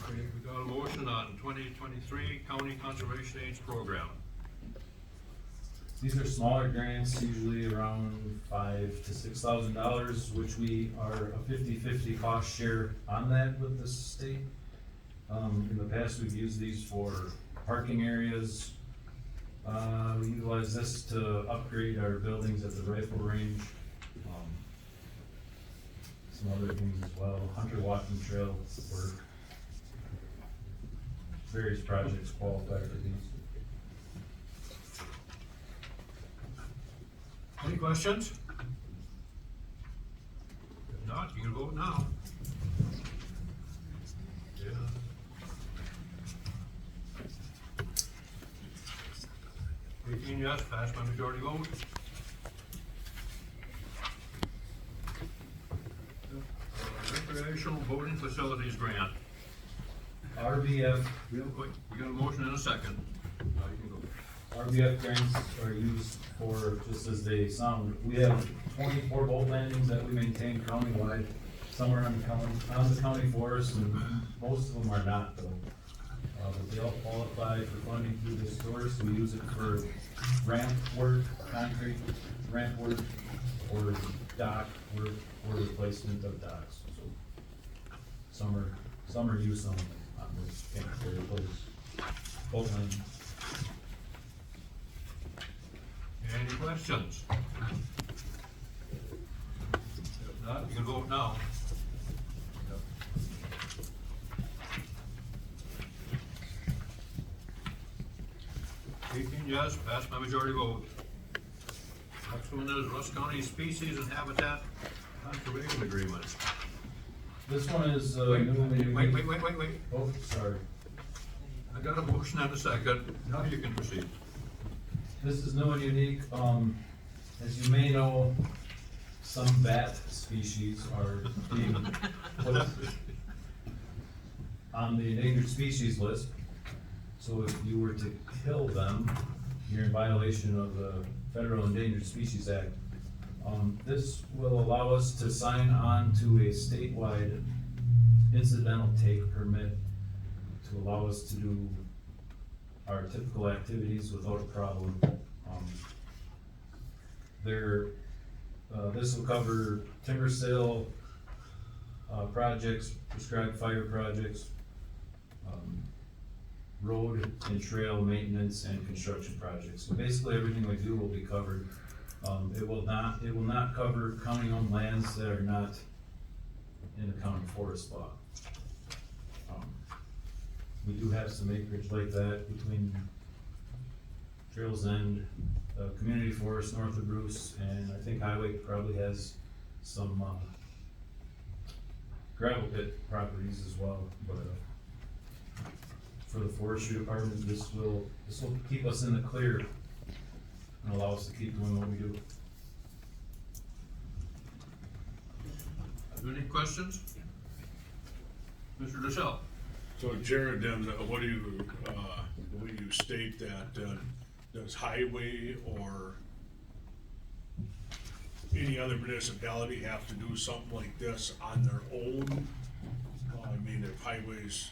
Okay, we got a motion on 2023 County Conservation Aids Program. These are smaller grants, usually around $5,000 to $6,000, which we are a 50-50 cost share on that with the state. In the past, we've used these for parking areas. We utilize this to upgrade our buildings at the rifle range. Some other things as well, hunter walking trail work. Various projects qualify for these. Any questions? If not, you can vote now. Yeah. Eighteen yes, passed by majority vote. Recreational voting facilities grant. RBF. Real quick, we got a motion and a second. Now you can go. RBF grants are used for, just as they sound, we have 24 boat landings that we maintain countywide. Some are on the county forest, and most of them are not though. But they all qualify for funding through this source. We use it for ramp work, concrete ramp work, or dock work, or replacement of docks. So some are used, some not. We can't carry those boat landings. Any questions? If not, you can vote now. Eighteen yes, passed by majority vote. Next one is Rusk County Species and Habitat Conservation Agreement. This one is, Wait, new. wait. Oh, sorry. I got a motion and a second. Now you can proceed. This is new and unique. As you may know, some bat species are being put on the endangered species list. So if you were to kill them, you're in violation of the Federal Endangered Species Act. This will allow us to sign on to a statewide incidental take permit to allow us to do our typical activities without a problem. This will cover timber sale projects, prescribed fire projects, road and trail maintenance and construction projects. So basically everything we do will be covered. It will not cover county-owned lands that are not in the county forest law. We do have some acreage like that between Trails End, community forest north of Bruce, and I think Highway probably has some gravel pit properties as well. But for the forestry department, this will keep us in the clear and allow us to keep doing what we do. Any questions? Mr. DeSalle? So Jared, then what do you state that, does Highway or any other municipality have to do something like this on their own? I mean, if Highway's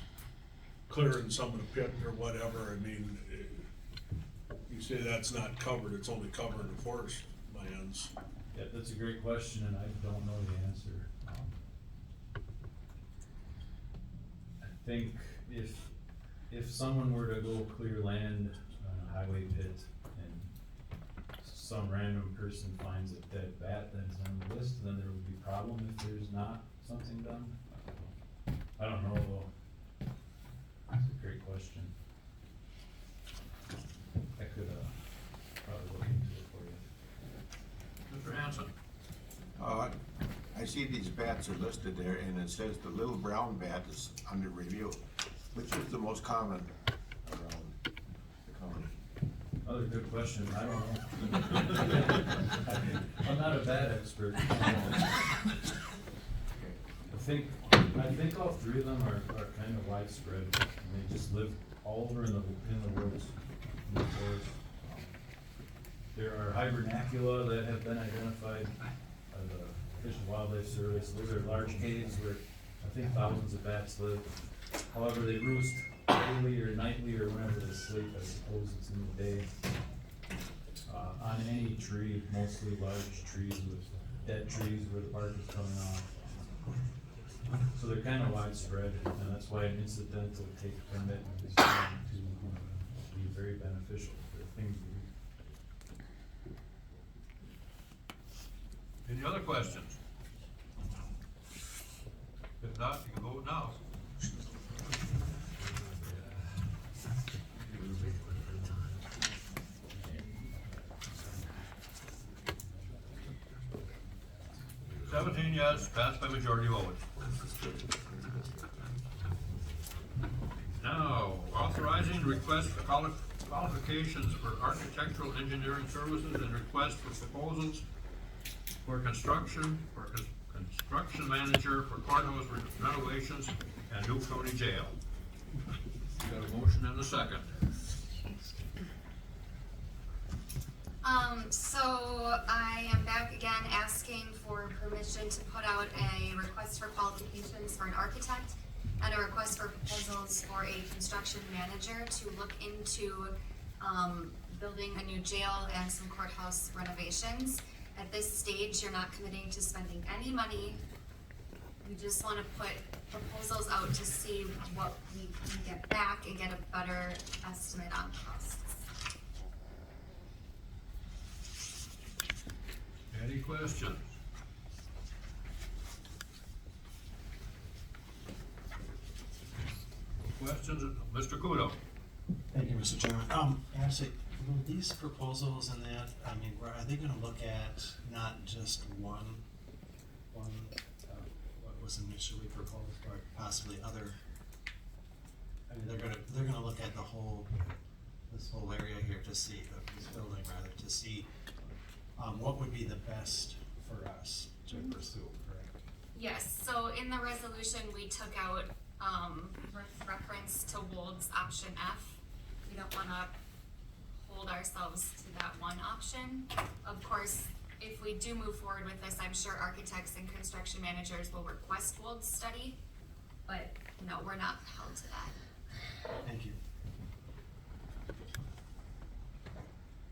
clearing some of the pit or whatever, I mean, you say that's not covered, it's only covered in forest lands. Yeah, that's a great question, and I don't know the answer. I think if someone were to go clear land on a highway pit and some random person finds a dead bat that's on the list, then there would be a problem if there's not something done. I don't know though. That's a great question. I could probably look into it for see these bats are listed there, and it says the little brown bat is under review. Which is the most common around the county? Another good question, I don't know. I'm not a bat expert. I think all three of them are kind of widespread, and they just live all over in the woods, in the forest. There are hibernacula that have been identified by the Fish and Wildlife Service. Those are large caves where I think thousands of bats live. However, they roost daily or nightly or whenever they sleep. I suppose it's in the day. On any tree, mostly large trees with dead trees where the bark is coming off. So they're kind of widespread, and that's why an incidental take permit is going to be very beneficial for things we do. Any other questions? If not, you can vote now. Seventeen yes, passed by majority vote. Now, authorizing request for qualifications for architectural engineering services and request for proposals for construction manager for courthouse renovations and new county jail. Got a motion and a second. So I am back again asking for permission to put out a request for qualifications for an architect and a request for proposals for a construction manager to look into building a new jail and some courthouse renovations. At this stage, you're not committing to spending any money. We just want to put proposals out to see what we can get back and get a better estimate on costs. Any questions? Questions, Mr. Kudo? Thank you, Mr. Chairman. Actually, will these proposals and that, I mean, are they gonna look at not just what was initially proposed, but possibly other? I mean, they're gonna look at this whole area here to see, this building rather, to see, what would be the best for us to pursue, correct? Yes, so in the resolution, we took out, reference to Wold's option F. We don't wanna hold ourselves to that one option. Of course, if we do move forward with this, I'm sure architects and construction managers will request Wold's study, but no, we're not held to that. Thank you.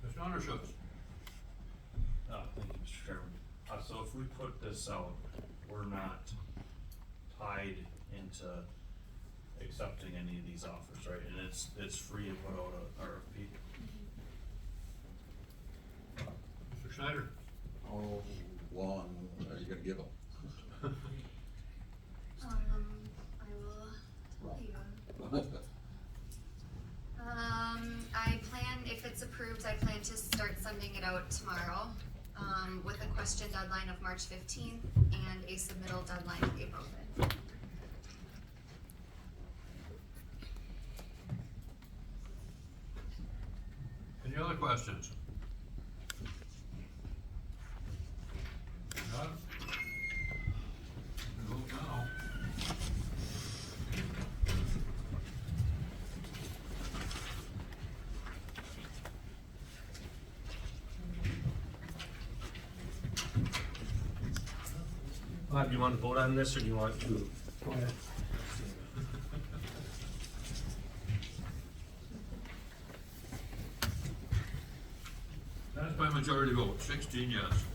Mr. Undershoots? Thank you, Mr. Chairman. So if we put this out, we're not tied into accepting any of these offers, right? And it's free to put out a RFP. Mr. Schneider? How long are you gonna give them? I will tell you. I plan, if it's approved, I plan to start sending it out tomorrow, with a question deadline of March 15th and a submittal deadline of April 5th. Any other questions? None? Vote now. Bob, do you want to vote on this, or do you want to? Go ahead. Passed by majority vote, 16 yes.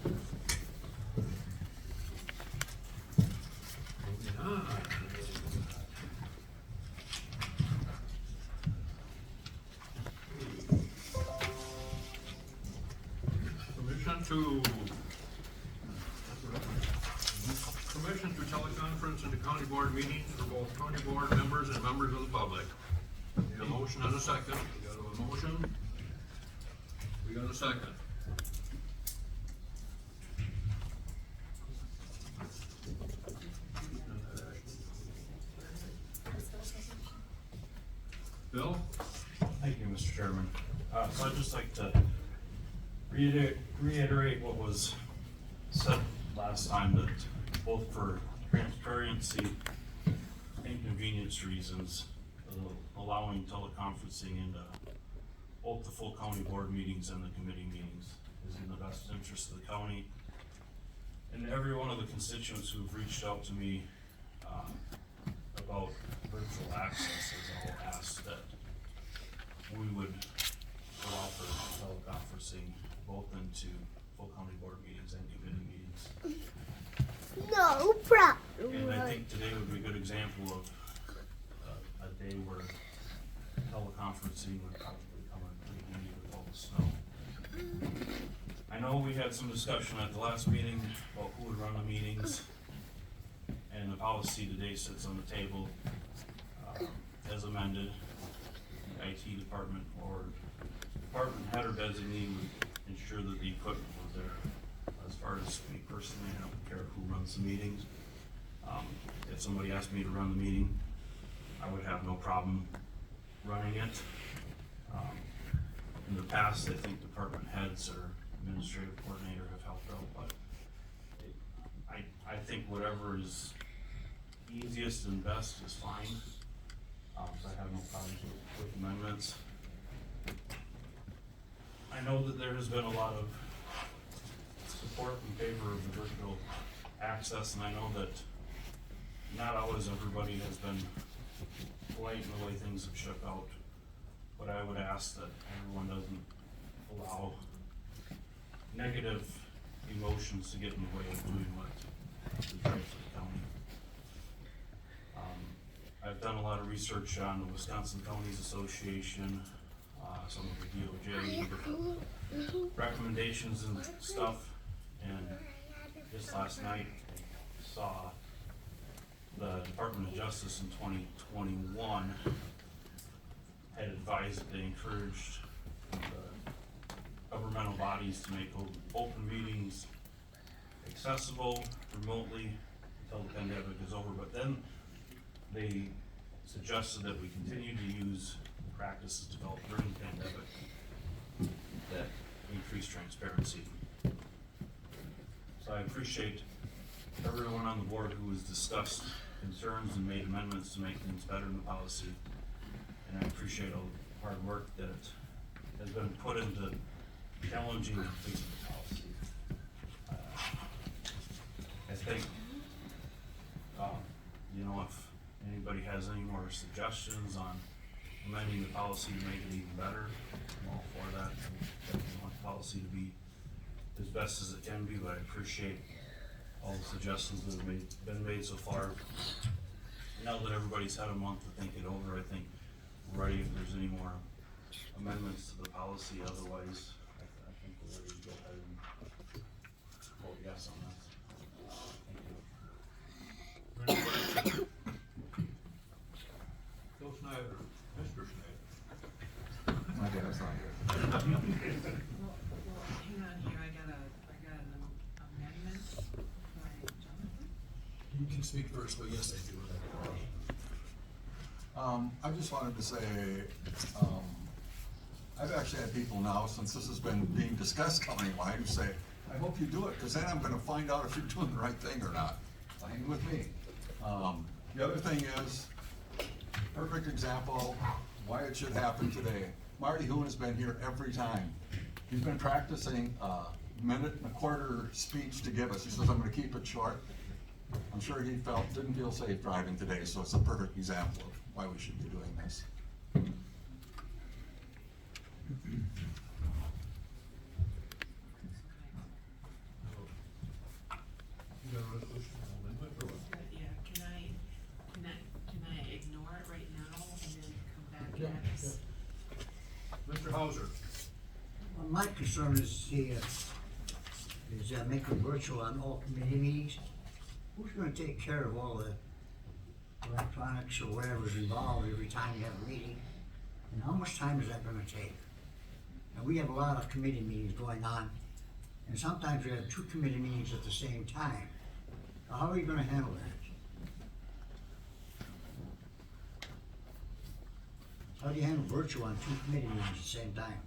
Moving on. Permission to teleconference into county board meetings for both county board members and members of the public. Need a motion and a second. We got a motion. We got a second. Bill? Thank you, Mr. Chairman. So I'd just like to reiterate what was said last time, that both for transparency and convenience reasons, allowing teleconferencing into both the full county board meetings and the committee meetings is in the best interest of the county. And every one of the constituents who've reached out to me about virtual access has all asked that we would allow for teleconferencing both into full county board meetings and committee meetings. No problem. And I think today would be a good example of a day where teleconferencing would probably come in pretty handy with all the snow. I know we had some discussion at the last meeting about who would run the meetings, and the policy today sits on the table as amended. The IT department or department head or designee would ensure that the equipment was there. As far as me personally, I don't care who runs the meetings. If somebody asked me to run the meeting, I would have no problem running it. In the past, I think department heads or administrative coordinator have helped out, but I think whatever is easiest and best is fine. So I have no problems with amendments. I know that there has been a lot of support in favor of the virtual access, and I know that not always everybody has been polite in the way things have shook out, but I would ask that everyone doesn't allow negative emotions to get in the way of doing what is right for the county. I've done a lot of research on the Wisconsin Counties Association, some of the DOJ, different recommendations and stuff, and just last night saw the Department of Justice in 2021 had advised that they encouraged the governmental bodies to make open meetings accessible remotely until the pandemic is over, but then they suggested that we continue to use practices developed during the pandemic that increase transparency. So I appreciate everyone on the board who has discussed concerns and made amendments to make things better in the policy. And I appreciate all the hard work that has been put into challenging and fixing the policy. I think, if anybody has any more suggestions on amending the policy to make it even better, I'm all for that. I definitely want the policy to be as best as it can be, but I appreciate all the suggestions that have been made so far. Now that everybody's had a month to think it over, I think we're ready if there's any more amendments to the policy. Otherwise, I think we're ready to go ahead and vote yes on that. Thank you. Bill Snyder, Mr. Snyder. My dad's not here. Well, hang on here, I got an amendment by Jonathan. You can speak first, but yes, I do. I just wanted to say, I've actually had people now, since this has been being discussed countywide, who say, I hope you do it, because then I'm gonna find out if you're doing the right thing or not. Fine with me. The other thing is, perfect example, why it should happen today. Marty Hoon has been here every time. He's been practicing a minute and a quarter speech to give us. He says, I'm gonna keep it short. I'm sure he didn't feel safe driving today, so it's a perfect example of why we should be doing this. You got a resolution amendment or what? Yeah, can I ignore it right now and then come back Yeah, next? Mr. Hauser. Well, my concern is making virtual on all committee meetings. Who's gonna take care of all the electronics or whatever's involved every time you have a meeting? And how much time is that gonna take? And we have a lot of committee meetings going on, and sometimes we have 2 committee meetings at the same time. Now, how are you gonna handle that? How do you handle virtual on 2 committee meetings at the same time?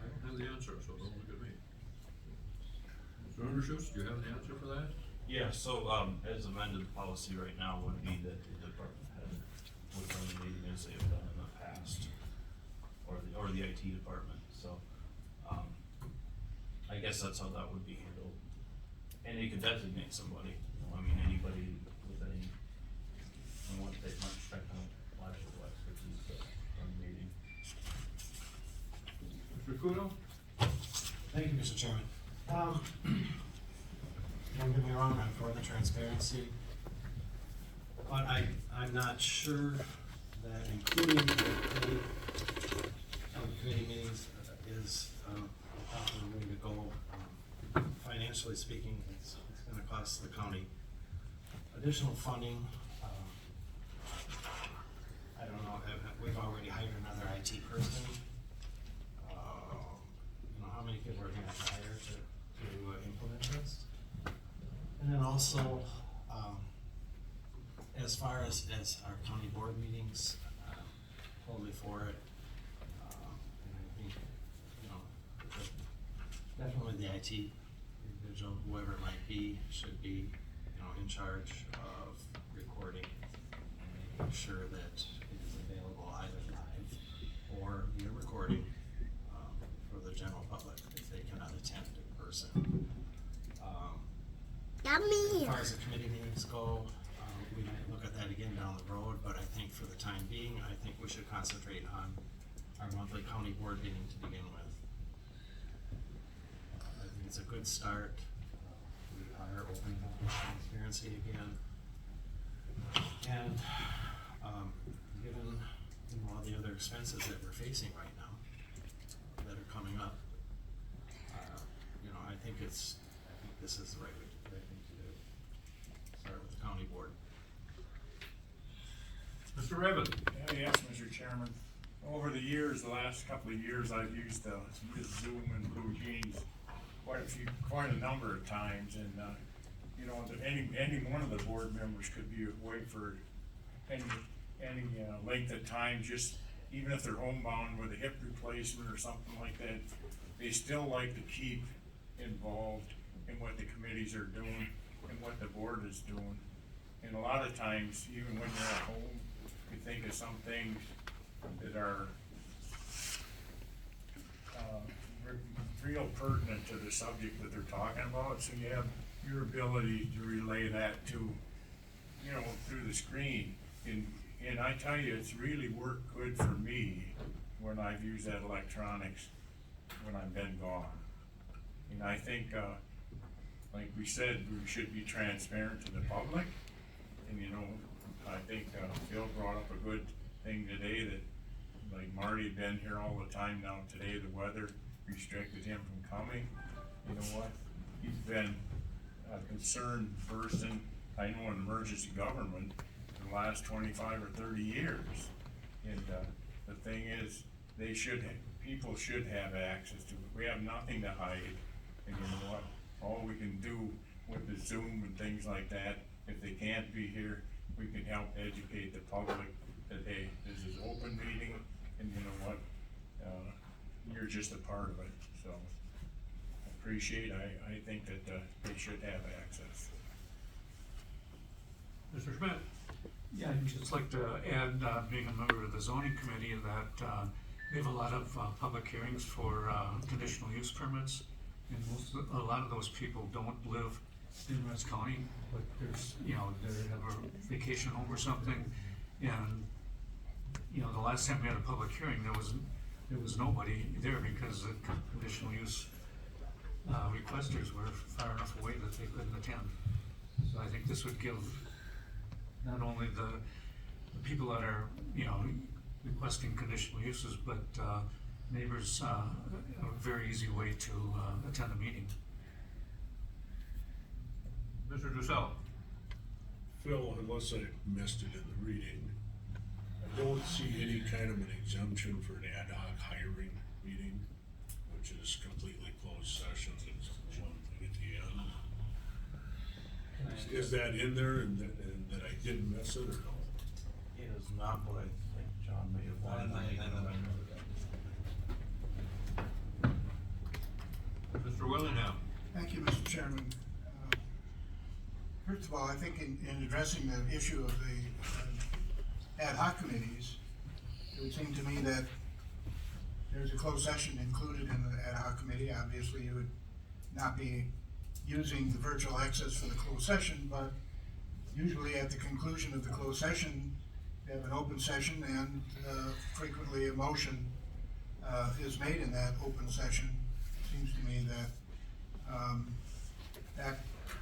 I don't have the answer, so don't look at me. Mr. Undershoots, do you have the answer for that? Yeah, so, as amended policy right now would be that the department head would run the meeting as they've done in the past, or the IT department, so, I guess that's how that would be handled. And you could designate somebody, I mean, anybody with any, I won't take much technological expertise to run the meeting. Mr. Kudo? Thank you, Mr. Chairman. Don't get me wrong, I'm for the transparency, but I'm not sure that including the committee meetings is the proper way to go. Financially speaking, it's gonna cost the county additional funding. I don't know, we've already hired another IT person. You know, how many people are gonna have to hire to implement this? And then also, as far as our county board meetings, totally for it. And I think, you know, definitely the IT individual, whoever it might be, should be, you know, in charge of recording and making sure that it is available either live or via recording, for the general public if they cannot attend in person. As far as the committee meetings go, we might look at that again down the road, but I think for the time being, I think we should concentrate on our monthly county board meeting to begin with. I think it's a good start. We are opening up with transparency again. And, given, you know, all the other expenses that we're facing right now, that are coming up, you know, I think this is the right thing to do. Start with the county board. Mr. Raven? Yes, Mr. Chairman. Over the years, the last couple of years, I've used Zoom and Blue Jeans quite a number of times, and you know, any one of the board members could be away for any length of time, just even if they're homebound with a hip replacement or something like that, they still like to keep involved in what the committees are doing and what the board is doing. And a lot of times, even when you're at home, you think of some things that are real pertinent to the subject that they're talking about, so you have your ability to relay that to, you know, through the screen. And I tell you, it's really worked good for me when I've used that electronics when I've been gone. And I think, like we said, we should be transparent to the public. And you know, I think Phil brought up a good thing today that, like Marty had been here all the time now today, the weather restricted him from coming. You know what? He's been a concerned person, I know, in emergency government for the last 25 or 30 years. And the thing is, people should have access to it. We have nothing to hide. And you know what? All we can do with the Zoom and things like that, if they can't be here, we can help educate the public that, hey, this is open meeting, and you know what? You're just a part of it, so I think that they should have access. Mr. Schmidt? Yeah, I'd just like to add, being a member of the zoning committee, that we have a lot of public hearings for conditional use permits. And a lot of those people don't live in Rusk County, but there's, you know, they have a vacation home or something. And, you know, the last time we had a public hearing, there was nobody there because the conditional use requesters were far enough away that they couldn't attend. So I think this would give not only the people that are, you know, requesting conditional uses, but neighbors a very easy way to attend a meeting. Mr. Dussel? Phil, unless I missed it in the reading, I don't see any kind of an exemption for an ad hoc hiring meeting, which is completely closed session, it's one thing at the end. Is that in there and that I didn't miss it, or no? is not what I think John may have wanted to make. I don't remember that. Mr. Willingham. Thank you, Mr. Chairman. First of all, I think in addressing the issue of the ad hoc committees, it would seem to me that there's a closed session included in the ad hoc committee. Obviously, you would not be using the virtual access for the closed session, but usually at the conclusion of the closed session, you have an open session, and frequently a motion is made in that open session. Seems to me that that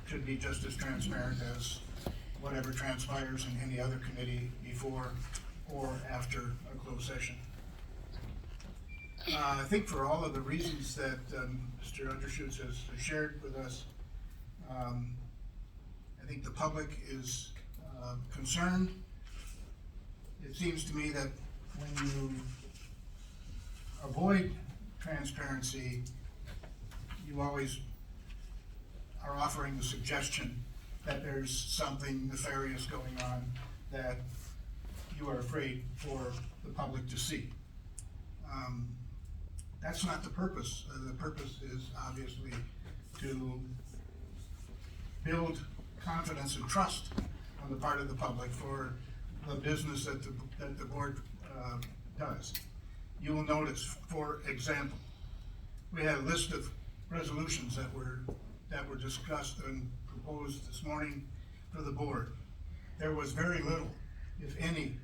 should be just as transparent as whatever transpires in any other committee before or after a closed session. I think for all of the reasons that Mr. Undershoots has shared with us, I think the public is concerned. It seems to me that when you avoid transparency, you always are offering the suggestion that there's something nefarious going on that you are afraid for the public to see. That's not the purpose. The purpose is obviously to build confidence and trust on the part of the public for the business that the board does. You will notice, for example, we had a list of resolutions that were discussed and proposed this morning for the board. There was very little, if any,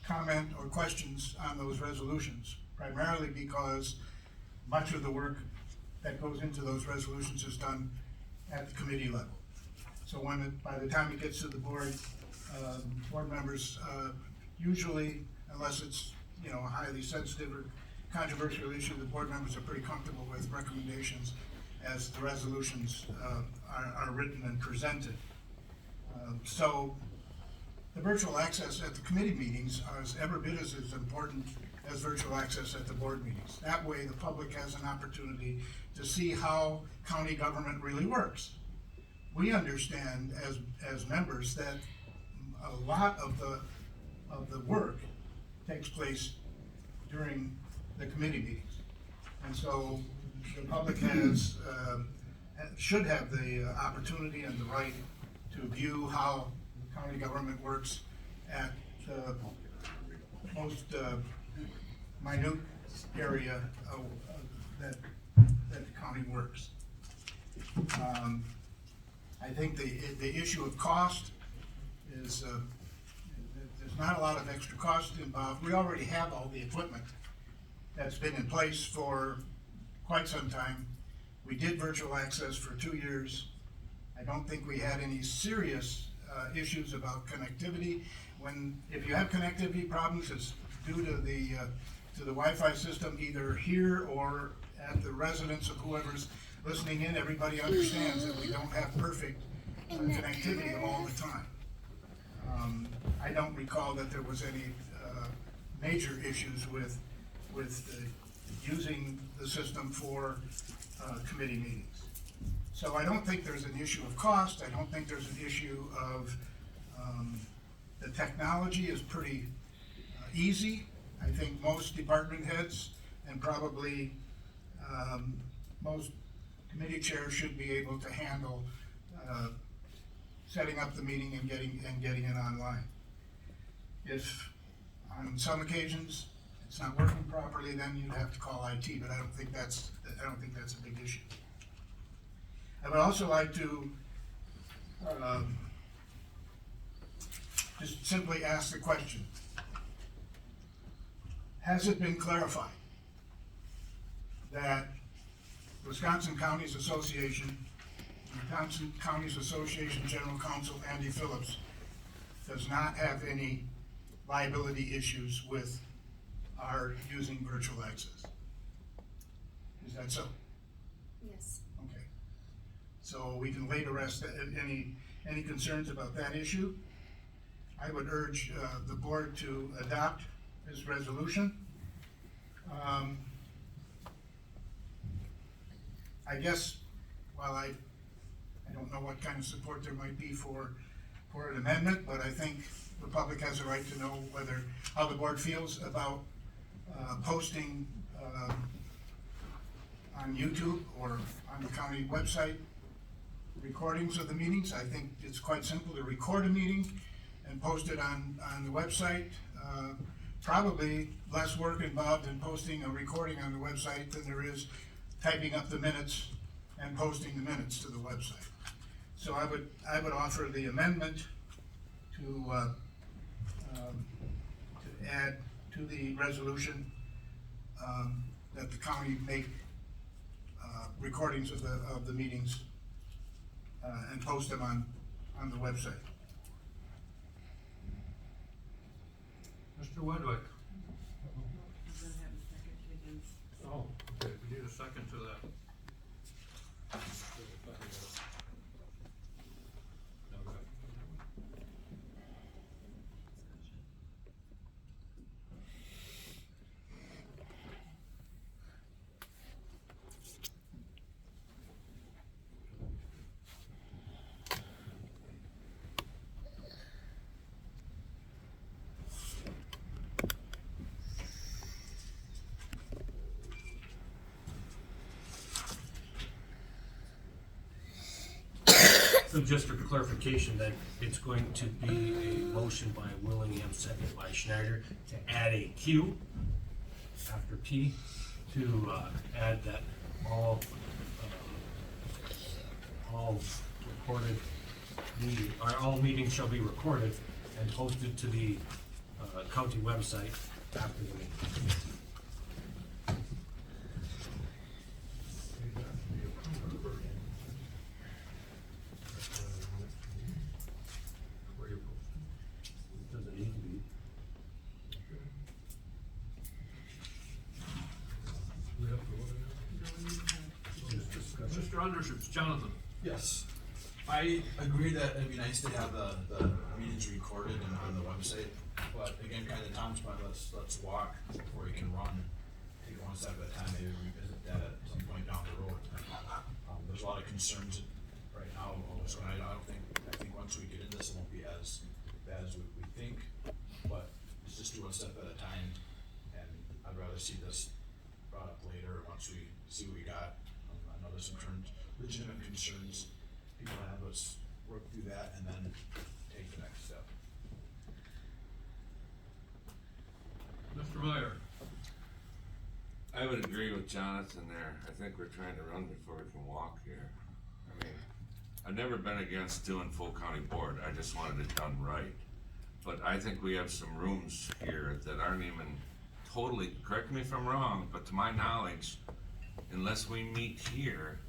comment or questions on those resolutions, primarily because much of the work that goes into those resolutions is done at the committee level. So by the time it gets to the board, board members usually, unless it's a highly sensitive or controversial issue, the board members are pretty comfortable with recommendations as the resolutions are written and presented. So the virtual access at the committee meetings is every bit as important as virtual access at the board meetings. That way the public has an opportunity to see how county government really works. We understand as members that a lot of the work takes place during the committee meetings. And so the public should have the opportunity and the right to view how county government works at the most minute area that the county works. I think the issue of cost is there's not a lot of extra cost involved. We already have all the equipment that's been in place for quite some time. We did virtual access for 2 years. I don't think we had any serious issues about connectivity. If you have connectivity problems, it's due to the Wi-Fi system, either here or at the residence of whoever's listening in. Everybody understands that we don't have perfect connectivity all the time. I don't recall that there was any major issues with using the system for committee meetings. So I don't think there's an issue of cost. I don't think there's an issue of the technology is pretty easy. I think most department heads and probably most committee chairs should be able to handle setting up the meeting and getting it online. If on some occasions it's not working properly, then you'd have to call IT, but I don't think that's a big issue. I would also like to just simply ask the question, has it been clarified that Wisconsin Counties Association, Wisconsin Counties Association General Counsel Andy Phillips does not have any liability issues with our using virtual access? Is that so? Yes. Okay. So we can lay to rest any concerns about that issue. I would urge the board to adopt this resolution. I guess while I don't know what kind of support there might be for for an amendment, but I think the public has a right to know how the board feels about posting on YouTube or on the county website recordings of the meetings. I think it's quite simple to record a meeting and post it on the website. Probably less work involved in posting a recording on the website than there is typing up the minutes and posting the minutes to the website. So I would offer the amendment to add to the resolution that the county make recordings of the meetings and post them on the website. Mr. Wedwick? Oh, okay, we need a second to that. So just for clarification, that it's going to be a motion by Willingham, second by Schneider, to add a Q after P, to add that all recorded meeting, or all meetings shall be recorded and posted to the county website after the meeting. Doesn't need to be. Mr. Undershoots, Jonathan? Yes. I agree that it'd be nice to have the meetings recorded and on the website, but again, kind of Tom's point, let's walk before you can run. Take it one step at a time, maybe revisit that at some point down the road. There's a lot of concerns right now, so I think once we get in this, it won't be as bad as we think, but let's just do one step at a time, and I'd rather see this brought up later once we see what we got. I know there's some legitimate concerns people have, let's work through that and then take the next step. Mr. Meyer? I would agree with Jonathan there. I think we're trying to run before we can walk here. I mean, I've never been against doing full county board. I just wanted it done right. But I think we have some rooms here that aren't even totally, correct me if I'm wrong, but to my knowledge, unless we meet here,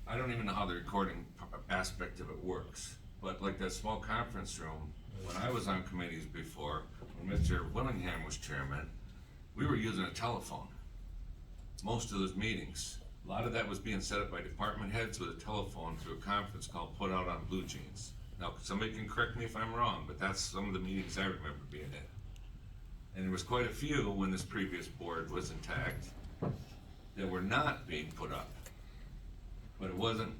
I don't even know how the recording aspect of it works. But like that small conference room, when I was on committees before, when Mr. Willingham was chairman, we were using a telephone. Most of those meetings. A lot of that was being set up by department heads with a telephone through a conference call put out on Blue Jeans. Now, somebody can correct me if I'm wrong, but that's some of the meetings I remember being in. And there was quite a few when this previous board was intact that were not being put up. But it wasn't,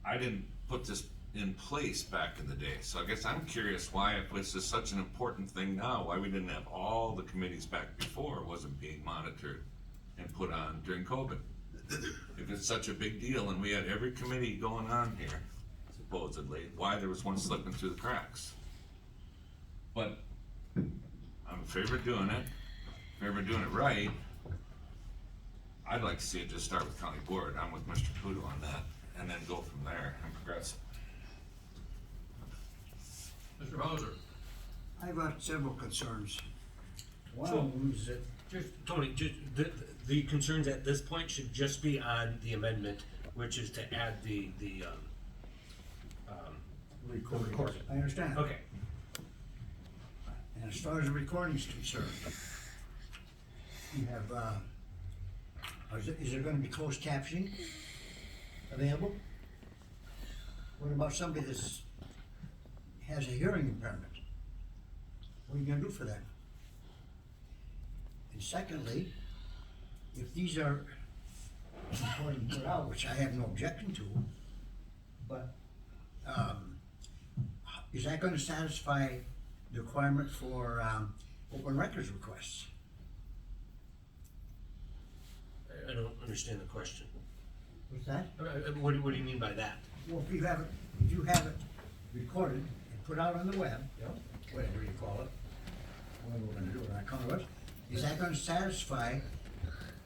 I didn't put this in place back in the day. So I guess I'm curious why, if this is such an important thing now, why we didn't have all the committees back before wasn't being monitored and put on during COVID. If it's such a big deal and we had every committee going on here, supposedly, why there was one slipping through the cracks. But I'm in favor of doing it, in favor of doing it right. I'd like to see it just start with county board. I'm with Mr. Pudo on that, and then go from there and progress. Mr. Hauser? I've got several concerns. One So- of them is that Just, Tony, the concerns at this point should just be on the amendment, which is to add the recording. I understand. Okay. And as far as the recording is concerned, you have, is there gonna be closed captioning available? What about somebody that's, has a hearing impairment? What are you gonna do for that? And secondly, if these are recording put out, which I have no objection to, but, is that gonna satisfy the requirement for, open records requests? I don't understand the question. What's that? What do you mean by that? Well, if you have it recorded and put out on the web, whatever you call it, whatever we're gonna do, when I come to it, is that gonna satisfy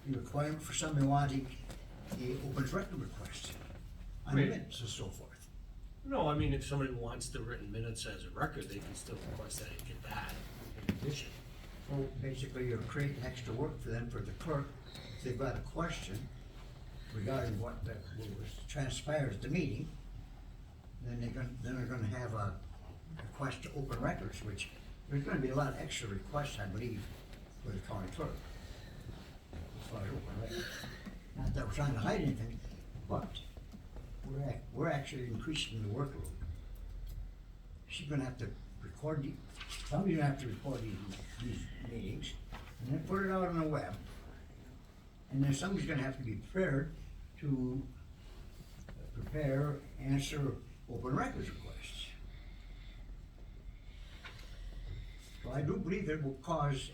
the requirement for somebody wanting the open record request on Wait. minutes and so forth? No, I mean, if somebody wants the written minutes as a record, they can still request that and get that in addition. So basically, you're creating extra work for them, for the clerk, if they've got a question regarding what was transpired at the meeting, then they're gonna have a request to open records, which there's gonna be a lot of extra requests, I believe, for the county clerk. As far as open records. Not that we're trying to hide anything, but we're actually increasing the workload. She's gonna have to record somebody's gonna have to record these meetings, and then put it out on the web. And then somebody's gonna have to be prepared to answer open records requests. So I do believe it will cause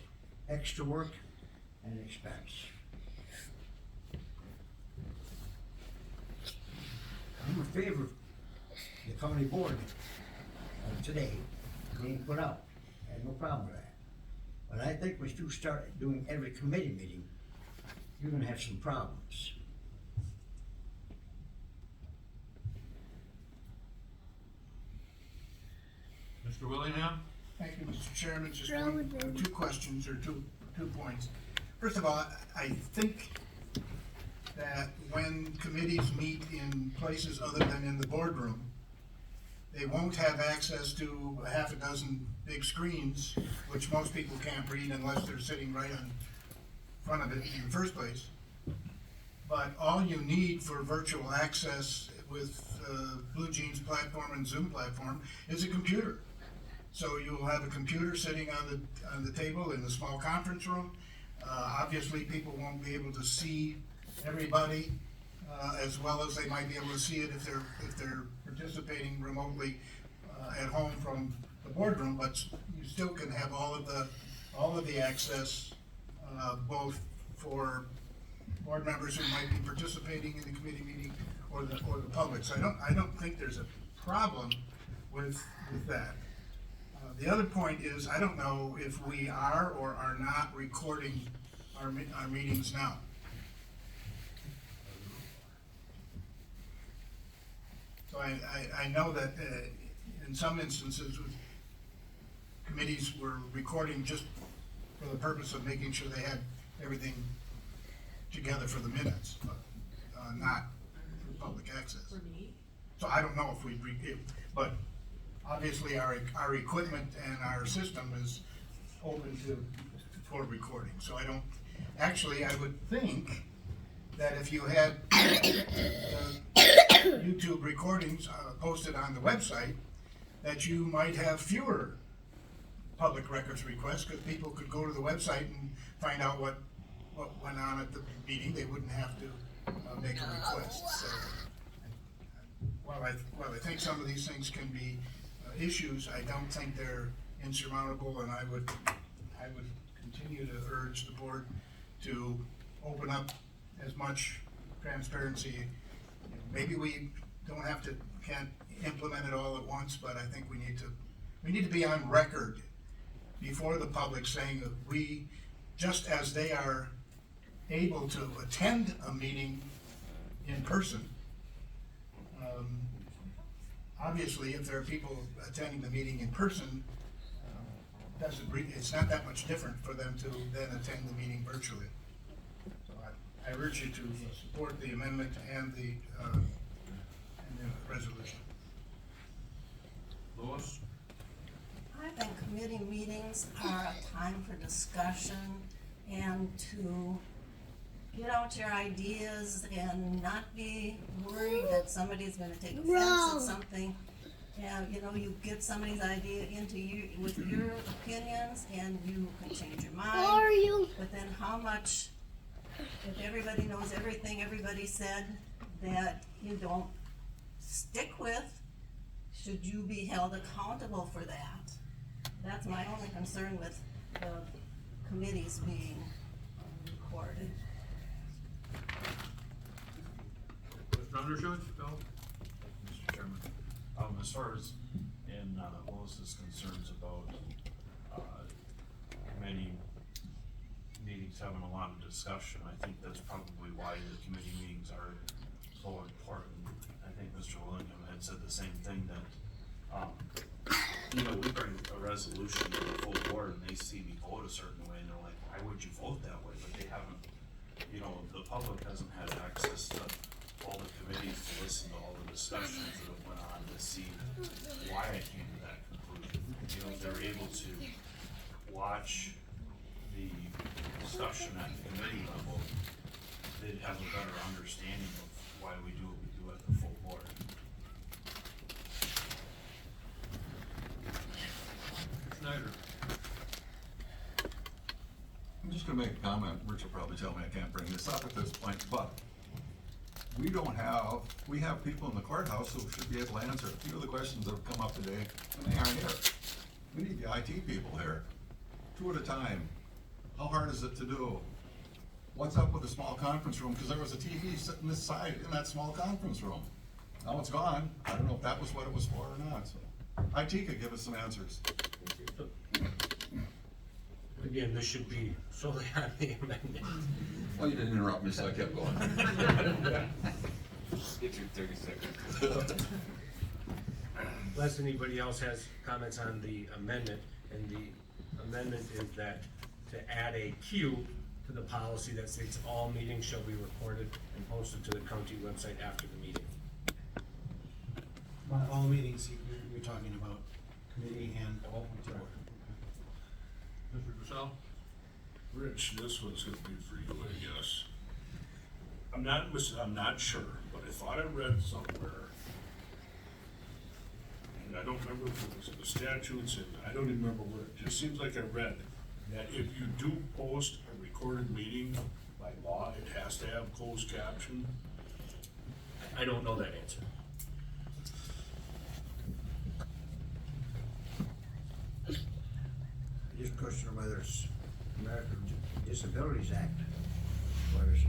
extra work and expense. I'm in favor of the county board today being put out. I have no problem with that. But I think once you start doing every committee meeting, you're gonna have some problems. Mr. Willingham? Thank you, Mr. Chairman. Just two questions or two points. First of all, I think that when committees meet in places other than in the boardroom, they won't have access to a half a dozen big screens, which most people can't read unless they're sitting right in front of it in the first place. But all you need for virtual access with Blue Jeans platform and Zoom platform is a computer. So you'll have a computer sitting on the table in the small conference room. Obviously, people won't be able to see everybody as well as they might be able to see it if they're participating remotely at home from the boardroom. But you still can have all of the access, both for board members who might be participating in the committee meeting or the public. So I don't think there's a problem with that. The other point is, I don't know if we are or are not recording our meetings now. So I know that in some instances, committees were recording just for the purpose of making sure they had everything together for the minutes, but not for public access. So I don't know if we, but obviously our equipment and our system is open for recording. So I would think that if you had YouTube recordings posted on the website, that you might have fewer public records requests, because people could go to the website and find out what went on at the meeting. They wouldn't have to make a request. So while I think some of these things can be issues, I don't think they're insurmountable, and I would continue to urge the board to open up as much transparency. Maybe we can't implement it all at once, but I think we need to be on record before the public saying that we, just as they are able to attend a meeting in person, obviously if there are people attending the meeting in person, it's not that much different for them to then attend the meeting virtually. So I urge you to support the amendment and the resolution. Lois? I think committee meetings are a time for discussion and to get out your ideas and not be worried that somebody's gonna take offense at something. And, you get somebody's idea into you with your opinions and you can change your mind. But then how much, if everybody knows everything everybody said that you don't stick with, should you be held accountable for that? That's my only concern with the committees being recorded. Mr. Undershoot, Bill? Mr. Chairman, as far as in Melissa's concerns about committee meetings having a lot of discussion, I think that's probably why the committee meetings are so important. I think Mr. Willingham had said the same thing, that we bring a resolution to the full board and they see me vote a certain way and they're like, why would you vote that way? But they haven't, the public hasn't had access to all the committees to listen to all the discussions that have went on to see why I came to that conclusion. If they're able to watch the discussion at the committee level, they'd have a better understanding of why we do what we do at the full board. Schneider? I'm just gonna make a comment. Rich will probably tell me I can't bring this up at this point, but we have people in the courthouse who should be able to answer a few of the questions that have come up today, and they aren't here. We need the IT people here, 2 at a time. How hard is it to do? What's up with the small conference room? Because there was a TV sitting this side in that small conference room. Now it's gone. I don't know if that was what it was for or not, so. IT could give us some answers. Again, this should be solely on the amendment. Well, you didn't interrupt me, so I kept going. Get your 30 seconds. Unless anybody else has comments on the amendment, and the amendment is that to add a Q to the policy that states all meetings shall be recorded and posted to the county website after the meeting. By all meetings, you're talking about committee and all. Mr. Purcell? Rich, this one's gonna be for you, I guess. I'm not sure, but I thought I read somewhere, and I don't remember if it was in the statutes, and I don't even remember where, it just seems like I read that if you do post a recorded meeting, by law, it has to have closed caption. I don't know that answer. Just question whether it's American Disabilities Act. What is it?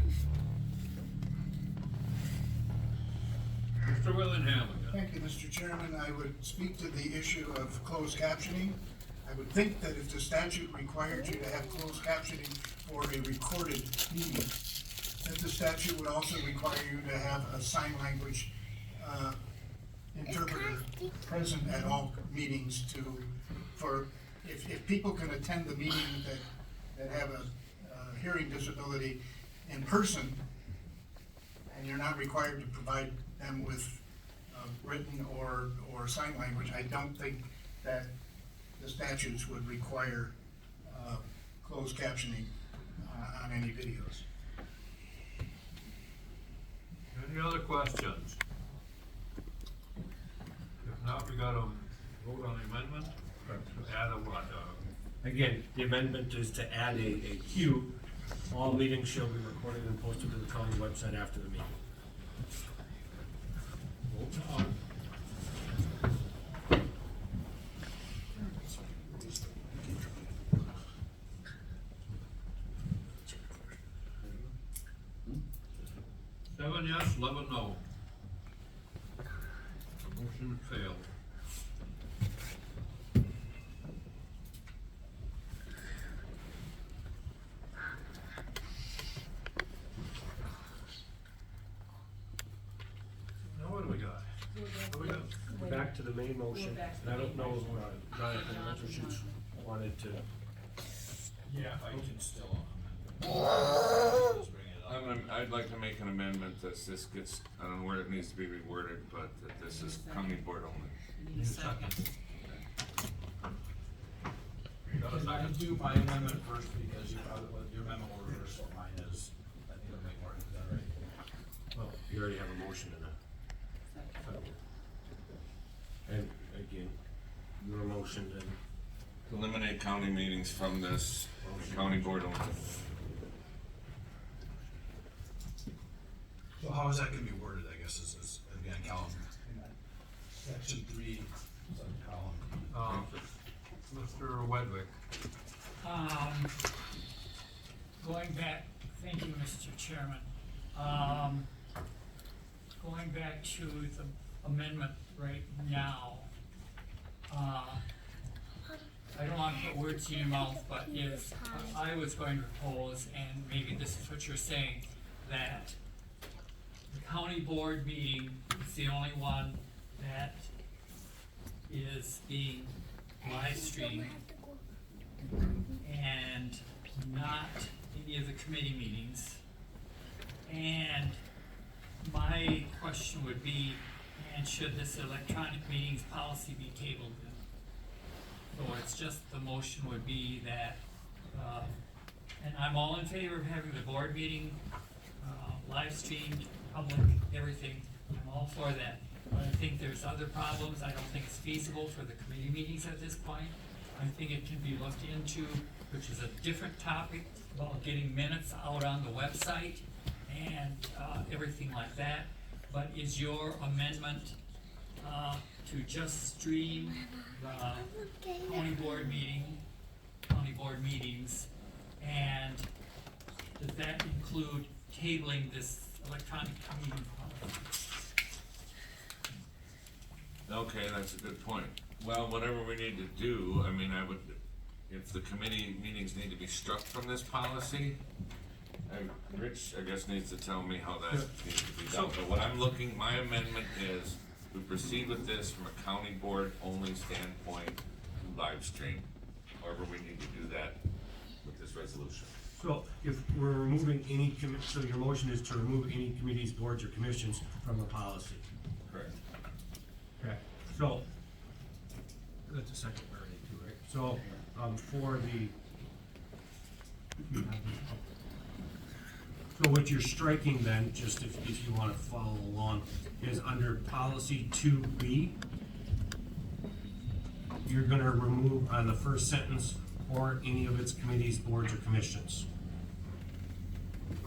Mr. Willingham again. Thank you, Mr. Chairman. I would speak to the issue of closed captioning. I would think that if the statute required you to have closed captioning for a recorded meeting, that the statute would also require you to have a sign language interpreter present at all meetings if people can attend the meeting that have a hearing disability in person, and you're not required to provide them with written or sign language, I don't think that the statutes would require closed captioning on any videos. Any other questions? If not, we gotta vote on the amendment, to add a what, Again, the amendment is to add a Q. All meetings shall be recorded and posted to the county website after the meeting. vote on. Seven yes, 11 no. The motion failed. Now what do we got? What do we got? Back to the main motion, and I don't know, Jonathan, Mr. Schutz wanted to. Yeah, I can still. Just bring it up. I'd like to make an amendment that this gets, I don't know where it needs to be reworded, but that this is county board only. Need a second. Can I do my amendment first, because your amendment will reverse what mine is, I think it'll make more, is that right? Well, you already have a motion in it. And again, your motion and. Eliminate county meetings from this, county board only. So how is that gonna be worded, I guess, is again, Callum? section 3, subcolumn D. Mr. Wedwick. Going back, thank you, Mr. Chairman. Going back to the amendment right now, I don't want to put words in your mouth, but is, I was going to propose, and maybe this is what you're saying, that the county board meeting is the only one that is being live streamed, and not any of the committee meetings. And my question would be, and should this electronic meetings policy be tabled then? So it's just, the motion would be that, and I'm all in favor of having the board meeting, live streamed, public, everything. I'm all for that. But I think there's other problems. I don't think it's feasible for the committee meetings at this point. I think it can be looked into, which is a different topic, about getting minutes out on the website and everything like that. But is your amendment to just stream the county board meetings, and does that include tabling this electronic meeting policy? Okay, that's a good point. Well, whatever we need to do, I mean, I would, if the committee meetings need to be struck from this policy, Rich, I guess, needs to tell me how that needs to be done. But what I'm looking, my amendment is, we proceed with this from a county board only standpoint, live stream. However, we need to do that with this resolution. So if we're removing any so your motion is to remove any committees, boards, or commissions from the policy? Correct. Okay, so, that's a second priority too, right? So, for the, so what you're striking then, just if you wanna follow along, is under policy 2B, you're gonna remove on the first sentence, or any of its committees, boards, or commissions.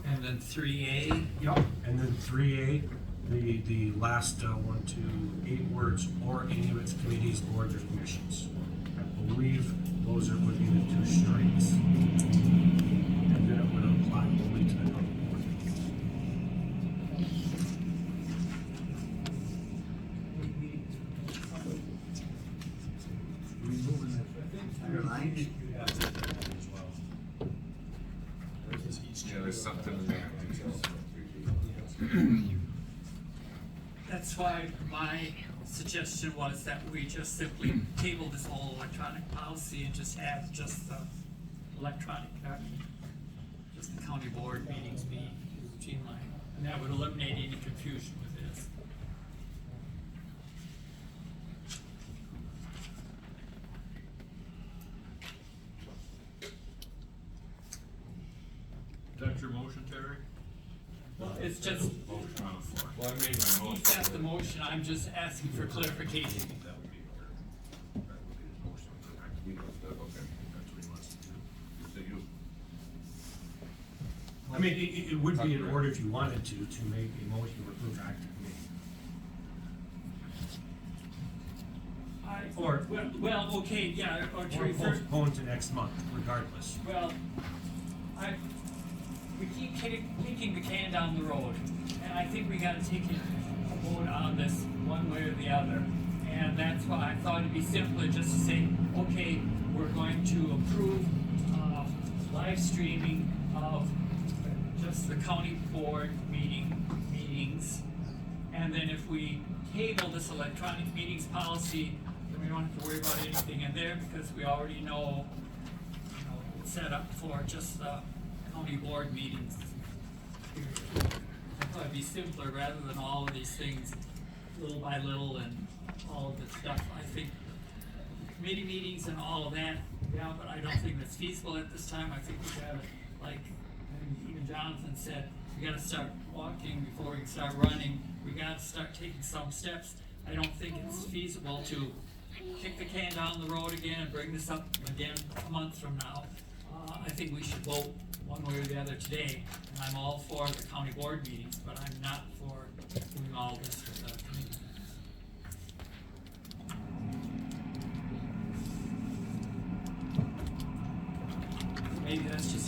And then 3A? Yep, and then 3A, the last 8 words, or any of its committees, boards, or commissions. I believe those would be the 2 strikes. And then it would apply only to the county board. Underlined? Yeah, there's something there. That's why my suggestion was that we just simply table this whole electronic policy and just have just the electronic, just the county board meetings be streamlined. And that would eliminate any confusion with this. Is that your motion, Terry? Well, it's just, Motion on the floor. Well, I made my motion. he's got the motion, I'm just asking for clarification. That would be his motion. Okay, that's what he wants to do. So you, I mean, it would be in order if you wanted to make a motion to approve the active committee. Well, okay, yeah, or to Or refer, postpone to next month, regardless. well, we keep kicking the can down the road, and I think we gotta take a vote on this one way or the other. And that's why I thought it'd be simpler just to say, okay, we're going to approve, live streaming of just the county board meetings. And then if we table this electronic meetings policy, then we don't have to worry about anything in there, because we already know, it's set up for just the county board meetings. I thought it'd be simpler rather than all of these things, little by little, and all of this stuff. I think committee meetings and all of that, yeah, but I don't think that's feasible at this time. I think we gotta, like, and even Jonathan said, we gotta start walking before we can start running. We gotta start taking some steps. I don't think it's feasible to kick the can down the road again and bring this up again a month from now. I think we should vote one way or the other today, and I'm all for the county board meetings, but I'm not for doing all this with the committee.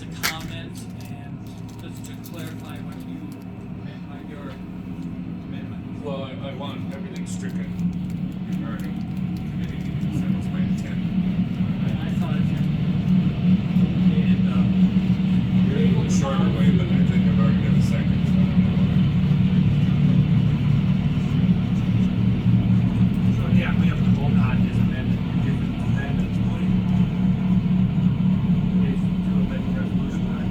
just a comment, and just to clarify what you meant by your amendment. Well, I want everything stricken regarding committee meetings, that was my intent. I thought if you made it, You're a little shorter way, but I think I've already got a second, so I don't know. So, yeah, we have to vote on his amendment, different amendment, is to amend the resolution, right?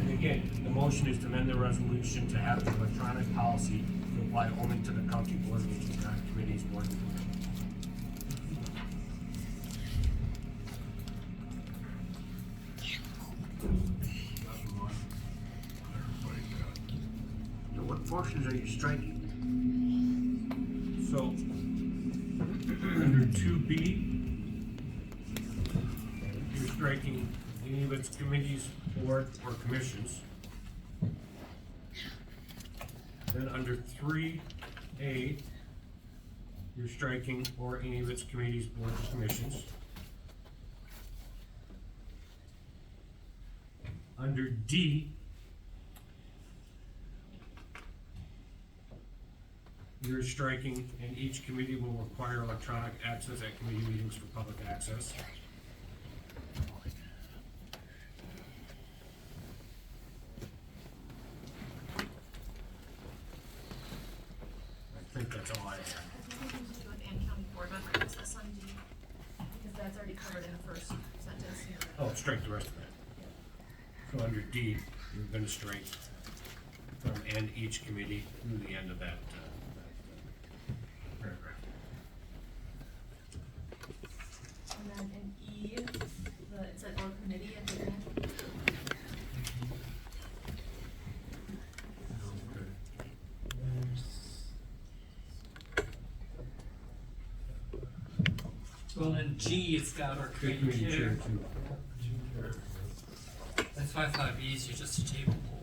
And again, the motion is to amend the resolution to have the electronic policy to apply only to the county board, which is not committees, board. So what portions are you striking? So, under two B, you're striking any of its committees, board, or commissions. Then under three A, you're striking or any of its committees, boards, or commissions. Under D, you're striking, and each committee will require electronic access at committee meetings for public access. I think that's all I have. I think we should do an and county board member access on D, because that's already covered in the first sentence. Oh, strike the rest of that. So under D, you're gonna strike from and each committee through the end of that, paragraph. And then in E, it said or committee at the end. well, in G, it's got our committee chair. That's why I thought it'd be easier just to table both.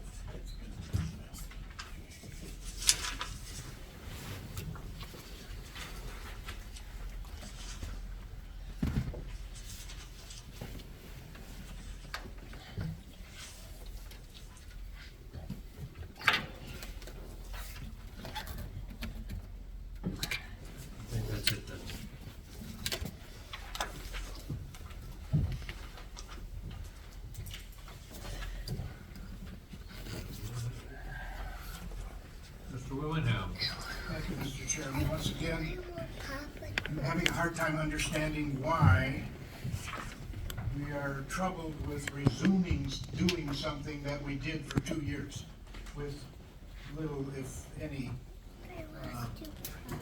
I think that's it then. Mr. Willingham. Thank you, Mr. Chairman. Once again, I'm having a hard time understanding why we are troubled with resuming doing something that we did for 2 years with little, if any,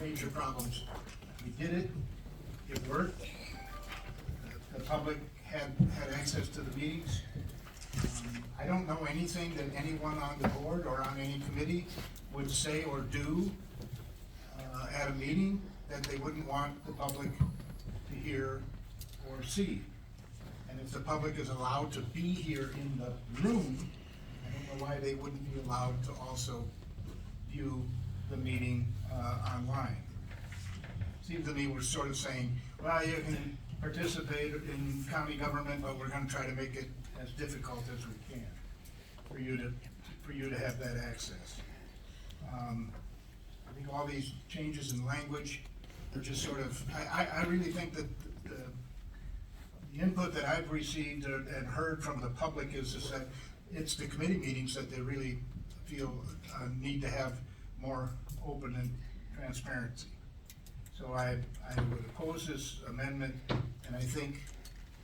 major problems. We did it, it worked, the public had access to the meetings. I don't know anything that anyone on the board or on any committee would say or do at a meeting that they wouldn't want the public to hear or see. And if the public is allowed to be here in the room, I don't know why they wouldn't be allowed to also view the meeting online. Seems to me we're sort of saying, well, you can participate in county government, but we're gonna try to make it as difficult as we can for you to have that access. I think all these changes in language are just sort of, I really think that the input that I've received and heard from the public is that it's the committee meetings that they really feel need to have more open and transparency. So I would oppose this amendment, and I think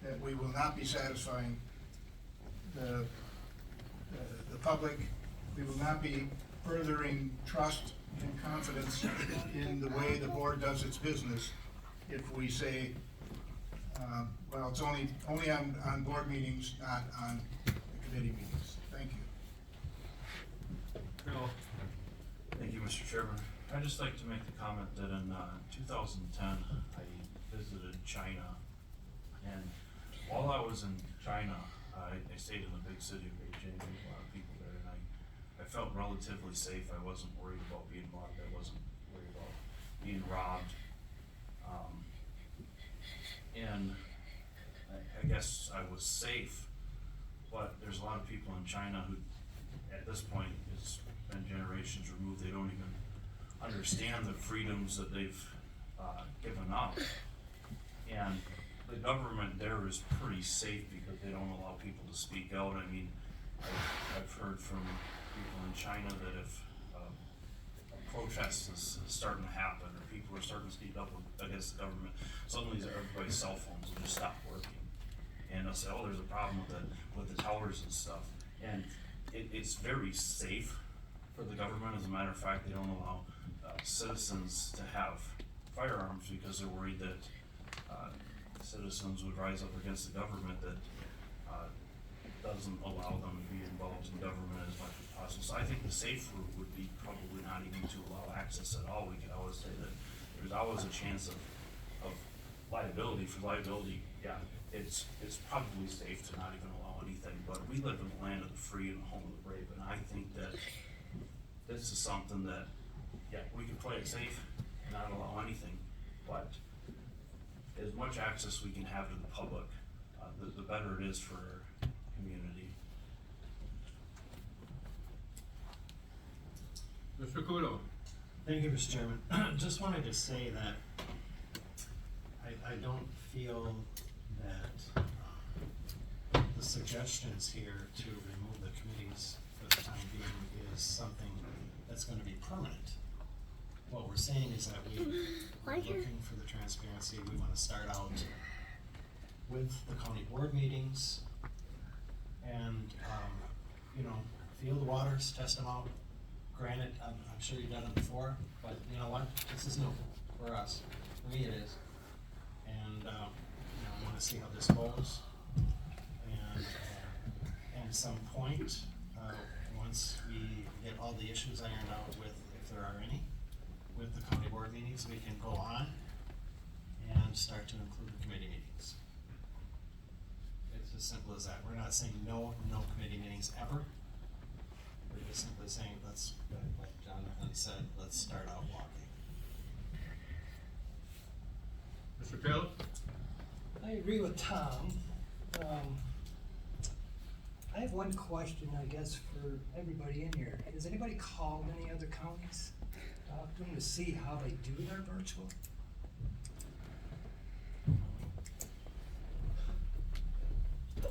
that we will not be satisfying the public. We will not be furthering trust and confidence in the way the board does its business if we say, well, it's only on board meetings, not on the committee meetings. Thank you. Bill. Thank you, Mr. Chairman. I'd just like to make the comment that in 2010, I visited China, and while I was in China, I stayed in the big city of Beijing. There's a lot of people there, and I felt relatively safe. I wasn't worried about being mugged. I wasn't worried about being robbed. And I guess I was safe, but there's a lot of people in China who, at this point, it's been generations removed. They don't even understand the freedoms that they've given up. And the government there is pretty safe because they don't allow people to speak out. I mean, I've heard from people in China that if a protest is starting to happen or people are starting to speak up against the government, suddenly everybody's cell phones will just stop working. And they'll say, oh, there's a problem with the towers and stuff. And it's very safe for the government. As a matter of fact, they don't allow citizens to have firearms because they're worried that citizens would rise up against the government that doesn't allow them to be involved in government as much as possible. So I think the safe route would be probably not even to allow access at all. We could always say that there's always a chance of liability. For liability, yeah, it's probably safe to not even allow anything, but we live in the land of the free and the home of the brave, and I think that this is something that, yeah, we can play it safe and not allow anything, but as much access we can have to the public, the better it is for our community. Mr. Kudo. Thank you, Mr. Chairman. Just wanted to say that I don't feel that the suggestions here to remove the committees for the time being is something that's gonna be permanent. What we're saying is that we're looking for the transparency. We wanna start out with the county board meetings and, feel the waters, test them out. Granted, I'm sure you've done it before, but you know what? This is new for us. For me, it is. And, I wanna see how this goes. And, at some point, once we get all the issues ironed out with, if there are any, with the county board meetings, we can go on and start to include the committee meetings. It's as simple as that. We're not saying no committee meetings ever. We're just simply saying, like Jonathan said, let's start out walking. Mr. Taylor? I agree with Tom. I have one question, I guess, for everybody in here. Has anybody called any other counties? Talked to them to see how they do their virtual?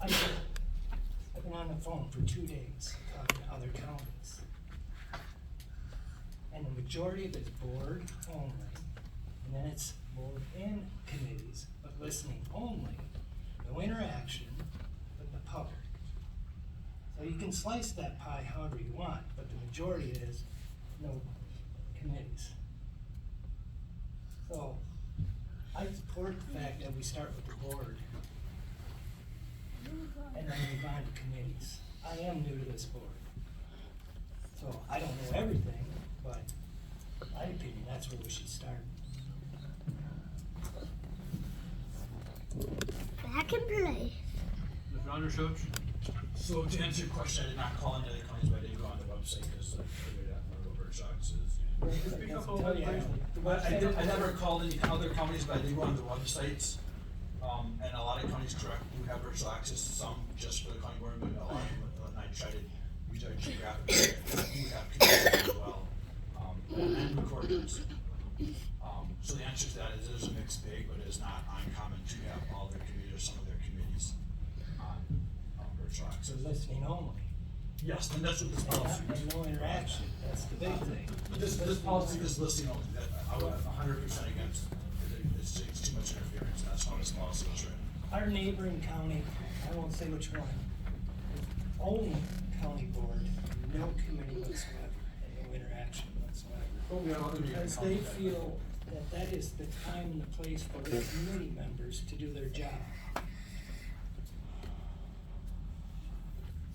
I've been on the phone for 2 days talking to other counties. And the majority of it's board only, and then it's board and committees, but listening only. No interaction with the public. So you can slice that pie however you want, but the majority is no committees. So I support the fact that we start with the board and then move on to committees. I am new to this board, so I don't know everything, but in my opinion, that's where we should start. Back in place. Mr. Undershoots? So to answer your question, I did not call into the counties, but I did go on the website because I figured out what Bird Shocks is. Speak up a little bit, please. I never called any other counties, but I did go on the websites. And a lot of counties, correct, do have virtual access, some just for the county board, but a lot of them, I try to use our geographic area, we have communities as well, and recordings. So the answer to that is there's a mixed bag, but it is not uncommon to have all their committees or some of their committees on virtual access. So listening only. Yes, and that's what this policy is. And no interaction, that's the big thing. But this policy is listening only, that I would 100% against, it's too much interference, and that's how this policy is written. Our neighboring county, I won't say which one, own county board, no committee whatsoever, and no interaction whatsoever. Because they feel that that is the time and the place for the committee members to do their job.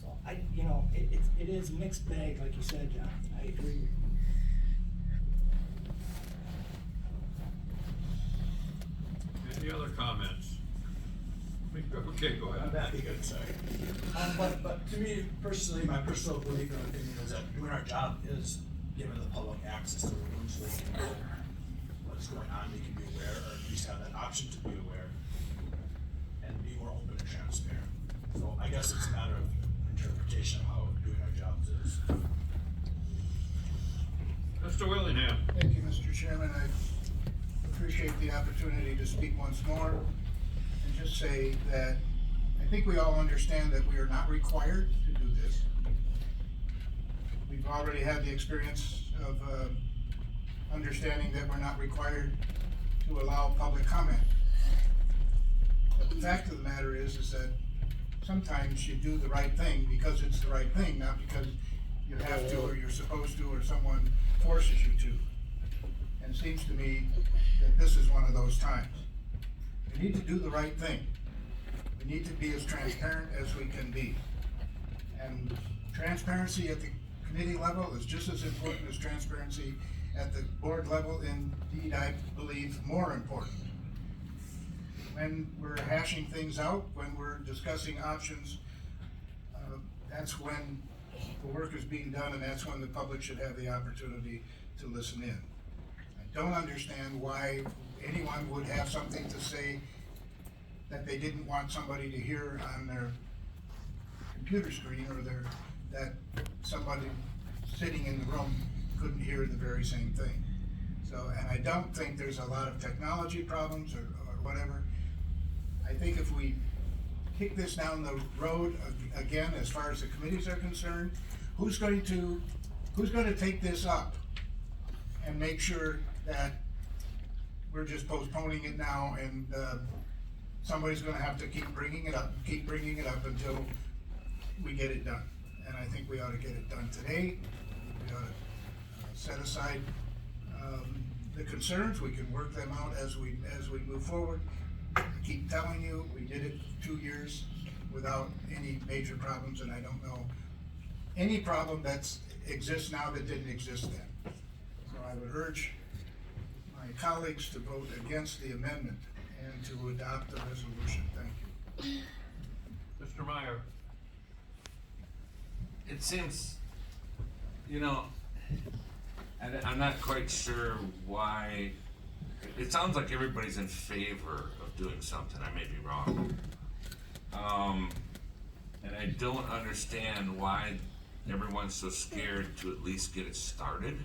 So it is mixed bag, like you said, John, I agree. Any other comments? Okay, go ahead. I'm happy, good, sorry. But to me personally, my personal belief and opinion is that doing our job is giving the public access to the room so they can know what's going on, they can be aware, or at least have that option to be aware and be more open and transparent. So I guess it's a matter of interpretation of how doing our jobs is. Mr. Willingham. Thank you, Mr. Chairman. I appreciate the opportunity to speak once more and just say that I think we all understand that we are not required to do this. We've already had the experience of understanding that we're not required to allow public comment. But the fact of the matter is that sometimes you do the right thing because it's the right thing, not because you have to or you're supposed to or someone forces you to. And it seems to me that this is one of those times. We need to do the right thing. We need to be as transparent as we can be. And transparency at the committee level is just as important as transparency at the board level, indeed I believe more important. When we're hashing things out, when we're discussing options, that's when the work is being done and that's when the public should have the opportunity to listen in. I don't understand why anyone would have something to say that they didn't want somebody to hear on their computer screen or that somebody sitting in the room couldn't hear the very same thing. So, and I don't think there's a lot of technology problems or whatever. I think if we kick this down the road again, as far as the committees are concerned, who's going to take this up and make sure that we're just postponing it now and somebody's gonna have to keep bringing it up until we get it done. And I think we ought to get it done today. We ought to set aside the concerns. We can work them out as we move forward. I keep telling you, we did it 2 years without any major problems, and I don't know any problem that exists now that didn't exist then. So I would urge my colleagues to vote against the amendment and to adopt the resolution. Thank you. Mr. Meyer. It seems, I'm not quite sure why, it sounds like everybody's in favor of doing something, I may be wrong. And I don't understand why everyone's so scared to at least get it started,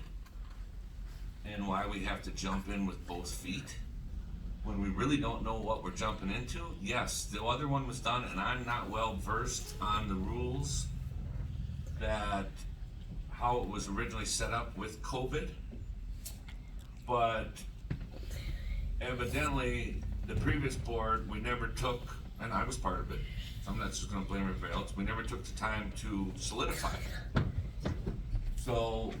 and why we have to jump in with both feet when we really don't know what we're jumping into. Yes, the other one was done, and I'm not well versed on the rules that how it was originally set up with COVID, but evidently the previous board, we never took, and I was part of it, so I'm not just gonna blame everybody else, we never took the time to solidify it. So,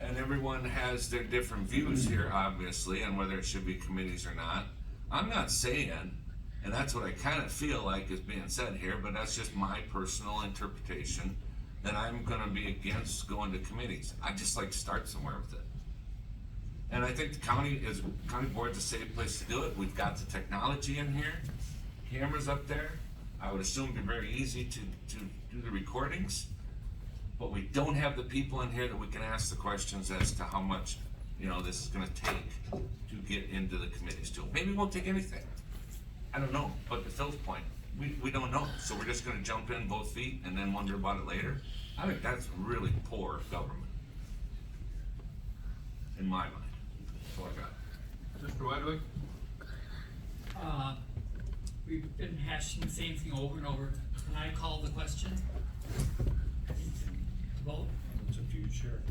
and everyone has their different views here, obviously, on whether it should be committees or not. I'm not saying, and that's what I kind of feel like is being said here, but that's just my personal interpretation, that I'm gonna be against going to committees. I just like to start somewhere with it. And I think the county board's a safe place to do it. We've got the technology in here, cameras up there. I would assume it'd be very easy to do the recordings, but we don't have the people in here that we can ask the questions as to how much, this is gonna take to get into the committees too. Maybe it won't take anything. I don't know, but to Phil's point, we don't know, so we're just gonna jump in both feet and then wonder about it later. I think that's really poor government, in my mind. That's all I got. Mr. Wedwick? We've been hashing the same thing over and over. Can I call the question? To vote? It's up to you, Chair.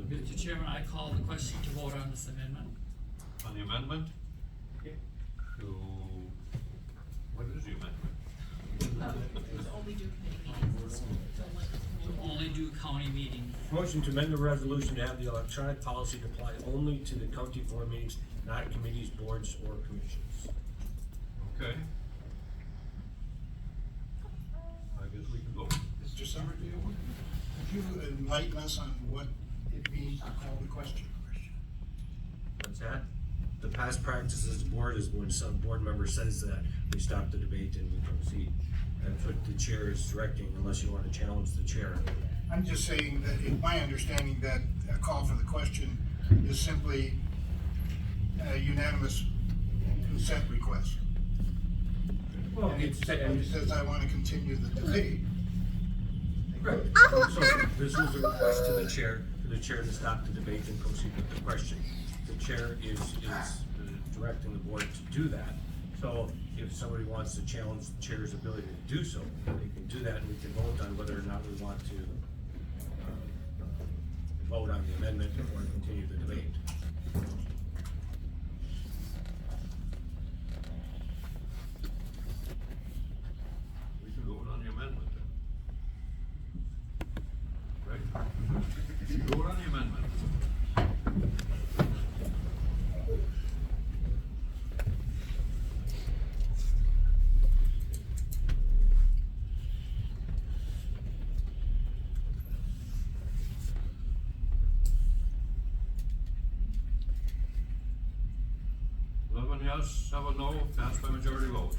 Mr. Chairman, I call the question to vote on this amendment. On the amendment? Yep. What is the amendment? To only do county meetings. Motion to amend the resolution to have the electronic policy apply only to the county board meetings, not committees, boards, or commissions. Okay. I guess we can vote. Mr. Somerville, could you enlighten us on what it means to call the question? What's that? The past practice as a board is when some board member says that, we stop the debate and we proceed. That's what the chair is directing, unless you want to challenge the chair. I'm just saying that it's my understanding that a call for the question is simply a unanimous consent request. Well, And it says I want to continue the debate. Right. So this was a request to the chair, for the chair to stop the debate and proceed with the question. The chair is directing the board to do that. So if somebody wants to challenge the chair's ability to do so, they can do that, and we can vote on whether or not we want to vote on the amendment or continue the debate. We can vote on the amendment then. Right? Vote on the amendment. Yes, 7 no, passed by majority vote.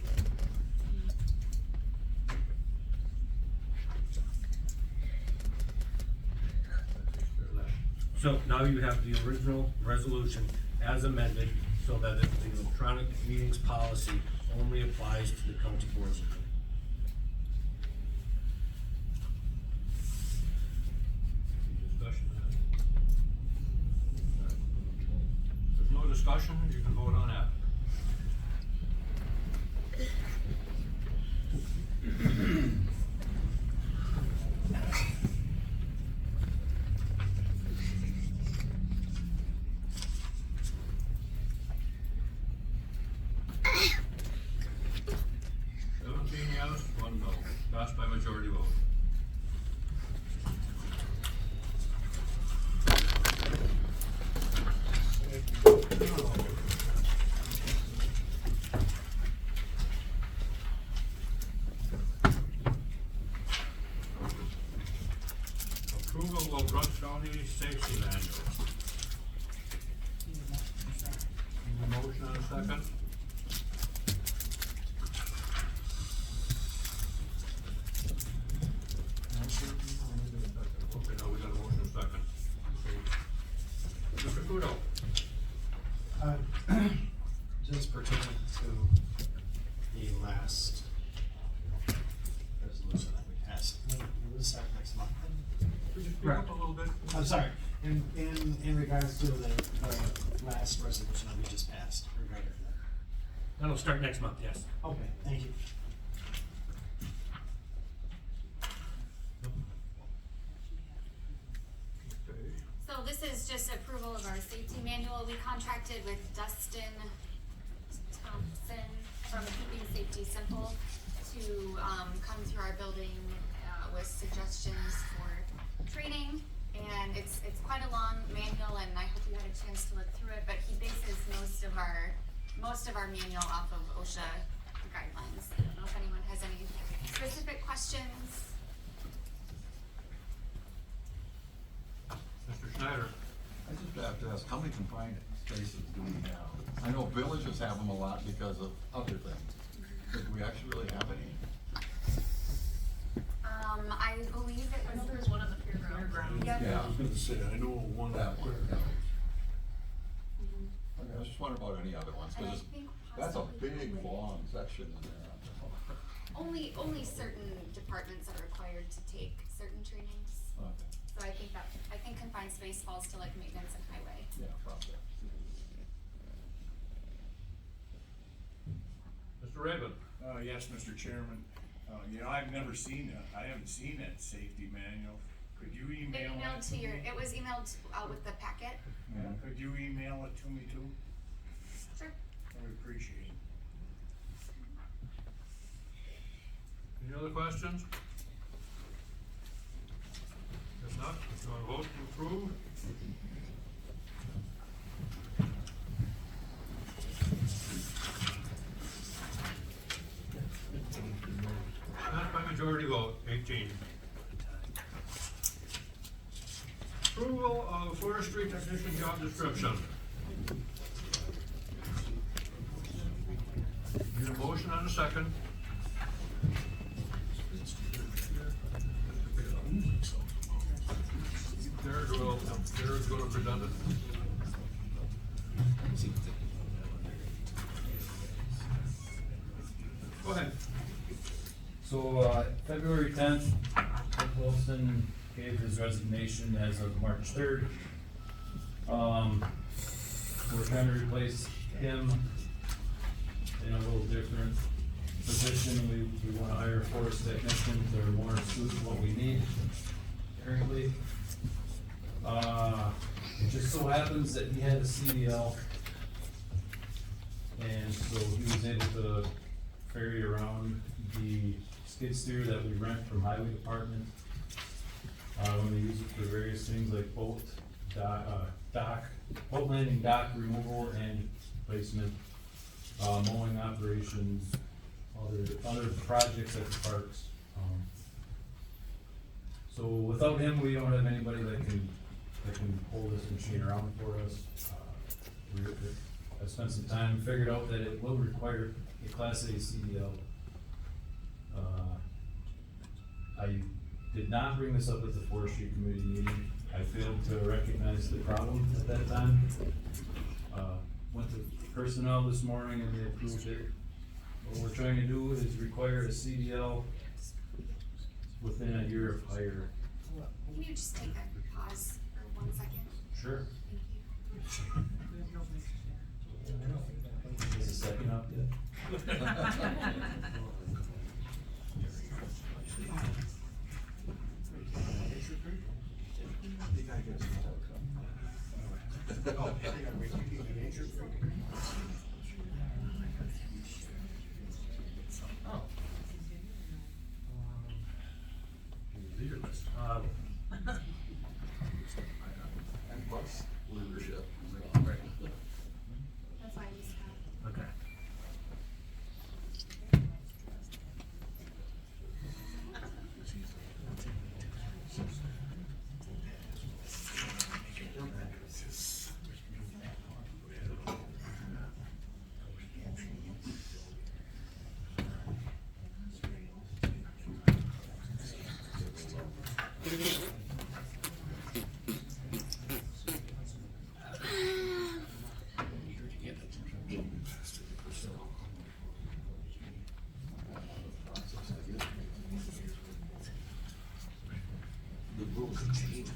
So now you have the original resolution as amended, so that the electronic meetings policy only applies to the county boards. Discussion. If there's no discussion, you can vote on that. Yes, 1 no, passed by majority vote. Approval of Rusk County Safety Manual. Need a motion and a second? Okay, now we got a motion and a second. Mr. Kudo? Just pertaining to the last resolution that we passed, we'll start next month. Could you speak up a little bit? I'm sorry, in regards to the last resolution that we just passed regarding that. That'll start next month, yes. Okay, thank you. So this is just approval of our safety manual. We contracted with Dustin Thompson from Keeping Safety Simple to come through our building with suggestions for training. And it's quite a long manual, and I hope you had a chance to look through it, but he bases most of our manual off of OSHA guidelines. I don't know if anyone has any specific questions. Mr. Schneider? I just have to ask, how many confined spaces do we have? I know villages have them a lot because of other things, but do we actually really have any? I believe it was. There was one on the fairground. Yep. Yeah. I was gonna say, I know one. That one, yeah. Mhm. Okay, I was just wondering about any other ones, And I because think that's a possibly big, only- long section in there. Only certain departments are required to take certain trainings. Okay, So I think confined space falls to like maintenance and highway. yeah, probably. Mr. Raven? Yes, Mr. Chairman. I've never seen it. I haven't seen that safety manual. Could you email it to me? It was emailed with the packet. Yeah, could you email it to me too? Sure. I would appreciate it. Any other questions? If not, do you want to vote to approve? Passed by majority vote, 18. Approval of forestry technician job description. Need a motion and a second. Sharon's gonna present it. Go ahead. So, February 10th, Rick Wilson gave his resignation as of March 3rd. We're trying to replace him in a little different position. We wanna hire forest technicians that are more suited to what we need currently. It just so happens that he had a CDL, and so he was able to ferry around the skid steer that we rent from highway department. When we use it for various things like boat landing dock removal and placement, mowing operations, other projects at the parks. So without him, we don't have anybody that can pull this machine around for us. I spent some time, figured out that it will require a Class A CDL. I did not bring this up at the forestry committee meeting. I failed to recognize the problem at that time. Went to personnel this morning and they approved it. What we're trying to do is require a CDL within a year of hire. Can you just take a pause for 1 second? Sure. Thank you. Is the second up yet? And plus leadership. That's why I just got. Okay. The rules have changed.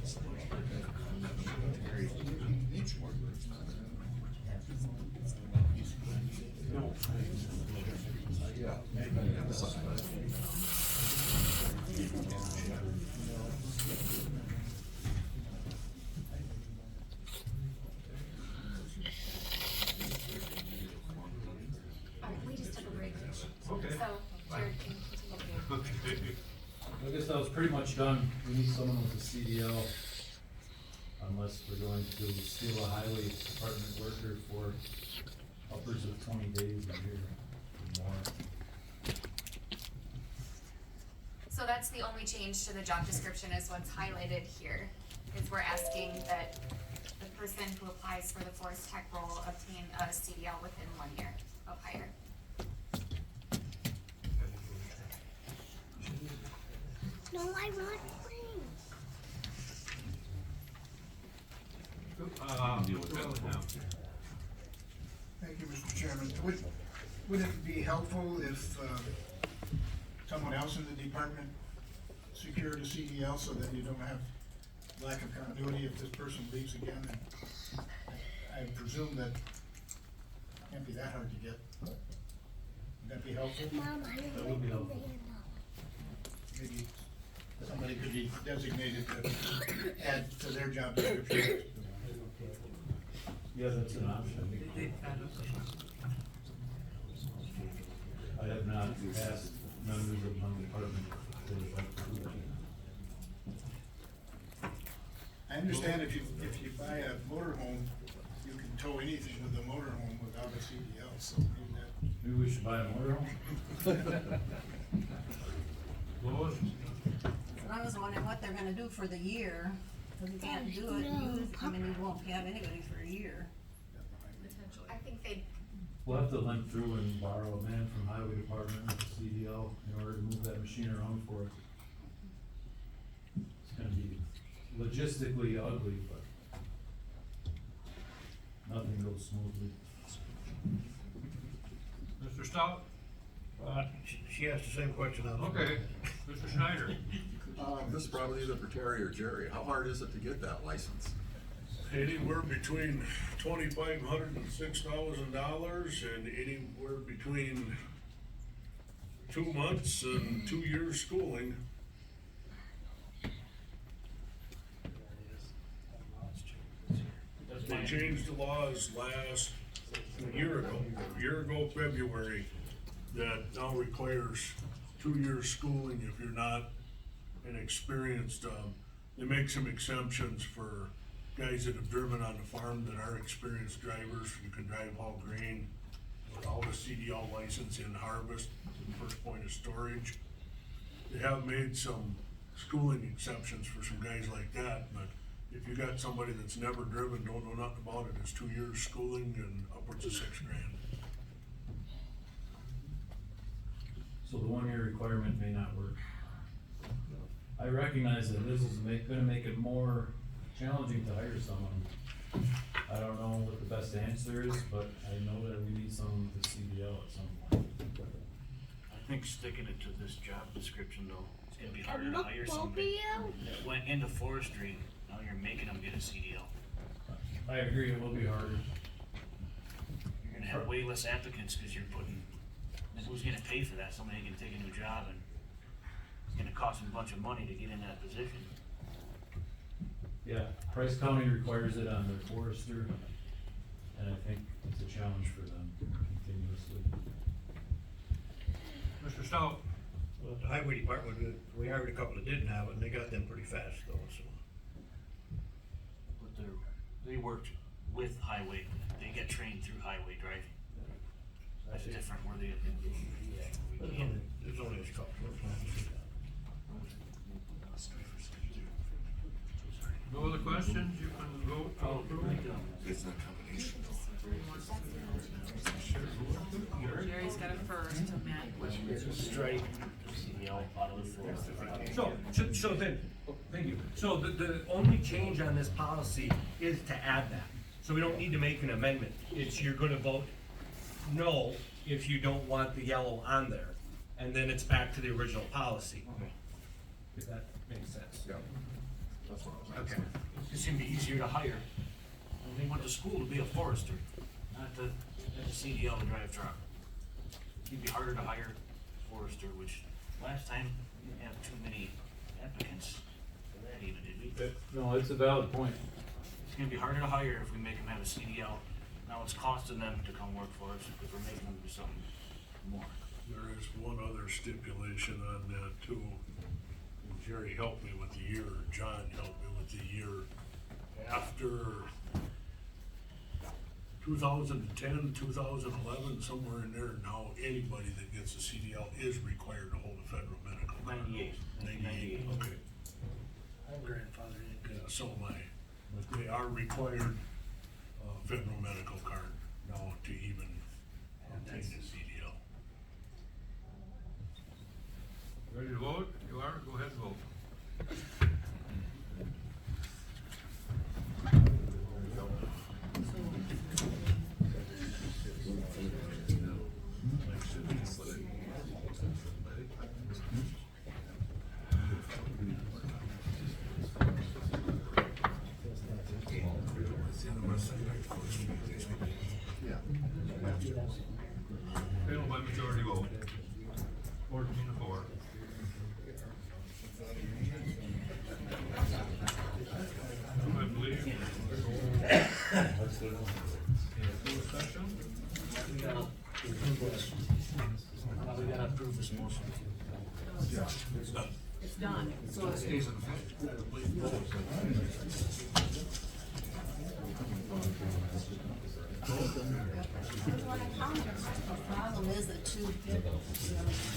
We just took a break. Okay. So, Jared can continue. I guess that was pretty much done. We need someone with a CDL, unless we're going to steal a highway department worker for upwards of 20 days a year or more. So that's the only change to the job description is what's highlighted here, is we're asking that the person who applies for the forest tech role obtain a CDL within 1 year of hire. No, I'm not playing. Deal with that now. Thank you, Mr. Chairman. Would it be helpful if someone else in the department secured a CDL so that you don't have lack of continuity if this person leaves again? And I presume that can't be that hard to get. Would that be helpful? Mom, I don't That would be helpful. Maybe somebody could be designated to add to their job description. Yeah, that's an option. I have not asked members of my department if they would like to do that. I understand if you buy a motorhome, you can tow anything with a motorhome without a CDL, so maybe that. Maybe we should buy a motorhome? Lois? And I was wondering what they're gonna do for the year, cause you can't do it, you won't have anybody for a year. Potentially. I think they, We'll have to limp through and borrow a man from highway department with a CDL in order to move that machine around for us. It's gonna be logistically ugly, but nothing goes smoothly. Mr. Stout? She asked the same question I was. Okay, Mr. Schneider? This is probably either for Terry or Jerry. How hard is it to get that license? Anywhere between $2,500 and $6,000, and anywhere between 2 months and 2 years schooling. They changed the laws a year ago February, that now requires 2 years schooling if you're not an experienced, they make some exemptions for guys that have driven on the farm that are experienced drivers. You can drive haul grain without a CDL license in harvest, the first point of storage. They have made some schooling exceptions for some guys like that, but if you got somebody that's never driven, don't know nothing about it, it's 2 years schooling and upwards of $6,000. So the 1 year requirement may not work. I recognize that this is gonna make it more challenging to hire someone. I don't know what the best answer is, but I know that we need someone with a CDL at some point. I think sticking it to this job description though, it's gonna be harder to hire somebody that went into forestry, now you're making them get a CDL. I agree, it will be harder. You're gonna have way less applicants because you're putting, who's gonna pay for that? Somebody can take a new job and it's gonna cost them a bunch of money to get in that position. Yeah, Price County requires it on their forester, and I think it's a challenge for them continuously. Mr. Stout? Well, the highway department, we hired a couple that didn't have it and they got them pretty fast though, so. But they worked with highway, they get trained through highway driving. That's different where they, there's only a couple. No other questions? You can vote to approve. It's not combination. Jerry's got it first, so Matt, Strike CDL out of the forest. So then, thank you. So the only change on this policy is to add that. So we don't need to make an amendment. It's you're gonna vote no if you don't want the yellow on there. And then it's back to the original policy. If that makes sense. Yeah. That's what I was Okay. It's gonna be easier to hire. And they went to school to be a forester, not the CDL to drive truck. It'd be harder to hire a forester, which last time we didn't have too many applicants for that even, did we? No, it's a valid point. It's gonna be harder to hire if we make them have a CDL. Now it's costing them to come work for us because we're making them do something more. There is one other stipulation on that too. And Jerry helped me with the year, or John helped me with the year. After 2010, 2011, somewhere in there now, anybody that gets a CDL is required to hold a federal medical card. 98, okay. I'm grandfathered in. Yeah, so am I. But they are required, federal medical card now to even take the CDL. Ready to vote? You are? Go ahead and vote. Failed by majority vote. 14-4. I believe. Closed session? We gotta approve this motion. Yeah, it's done. it's done. So It stays in effect. The problem is that two people,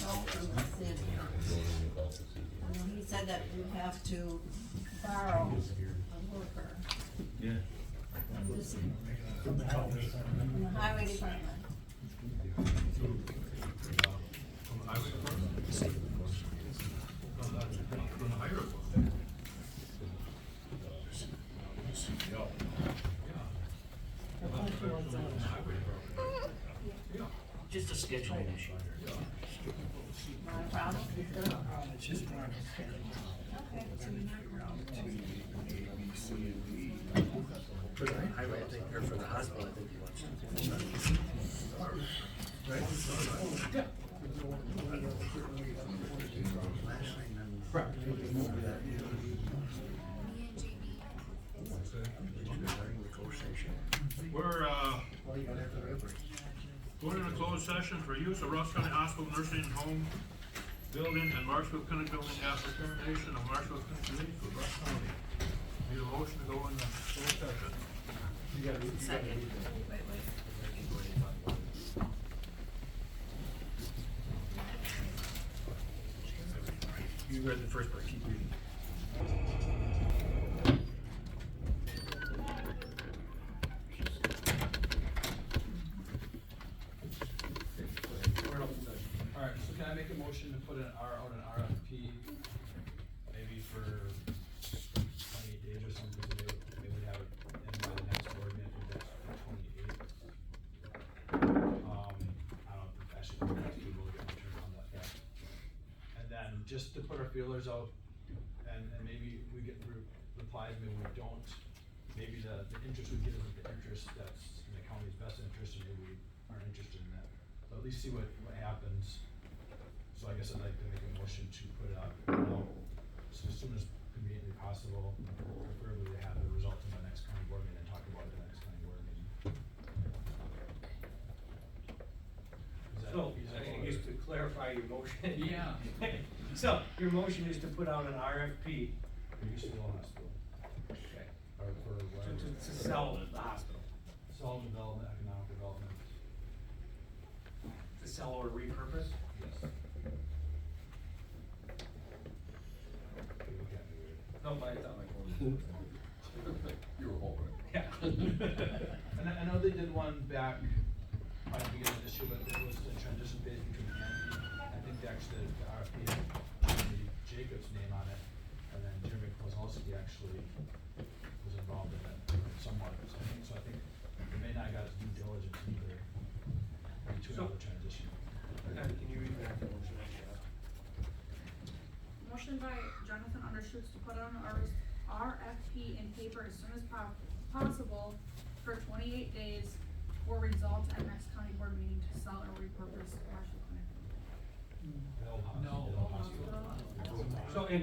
don't from the city. I mean, he said that you have to borrow a worker. Yeah. From the highway department. From the highway department? From the higher department? CDL. Yeah. scheduling issue. Not a problem? It's just trying to Okay. A, B, C, and D. For the highway, I think, or for the hospital, I think he wants to. Right? Yeah. Correct. We're, going into closed session for use of Rusk County Hospital Nursing Home Building and Marshfield Clinic Building after termination of Marshfield Clinic leave for Rusk County. Need a motion to go into closed session. Second. You read the first part, keep reading. Alright, so can I make a motion to put out an RFP, maybe for 28 days or something, so they would have it in by the next board meeting, I think that's the 28th. I don't know if actually the next people will get returned on that yet. And then just to put our feelers out, and maybe we get replies, maybe we don't, maybe the interest we get isn't the interest that's in the county's best interest, and maybe we aren't interested in that. So at least see what happens. So I guess I'd like to make a motion to put it out, so as soon as conveniently possible, preferably to have the results in the next county board meeting and talk about it in the next county board meeting. So, I guess to clarify your motion. Yeah. So, your motion is to put out an RFP. For use of the hospital. Okay. Or for whatever. To sell the hospital. Sell development, economic development. To sell or repurpose? Yes. No, but I thought like. You were hoping. Yeah. And I know they did one back at the beginning of this year, but it was the transition phase between Andy. I think actually the RFP had Jeremy Jacobs' name on it, and then Jeremy Kozlowski actually was involved in it somewhat. So I think they may not have got his due diligence either between all the transition. Can you read that motion? Motion by Jonathan Undershoots to put on RFP in paper as soon as possible for 28 days for results at next county board meeting to sell or repurpose Marshall Clinic. No. So, and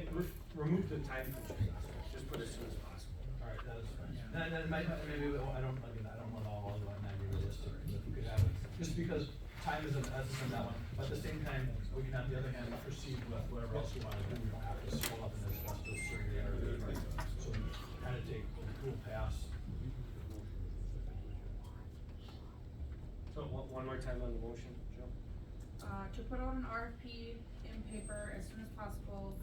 remove the time constraint, just put as soon as possible. Alright, that is fine. And then maybe, I don't want all of it, not be realistic, if we could have it, just because time is an essence on that one, but at the same time, we can on the other hand proceed with whatever else we wanna do, we don't have to scroll up and discuss this survey or whatever. So kind of take the cool pass. So, one more time on the motion, Joe? To put out an RFP in paper as soon as possible,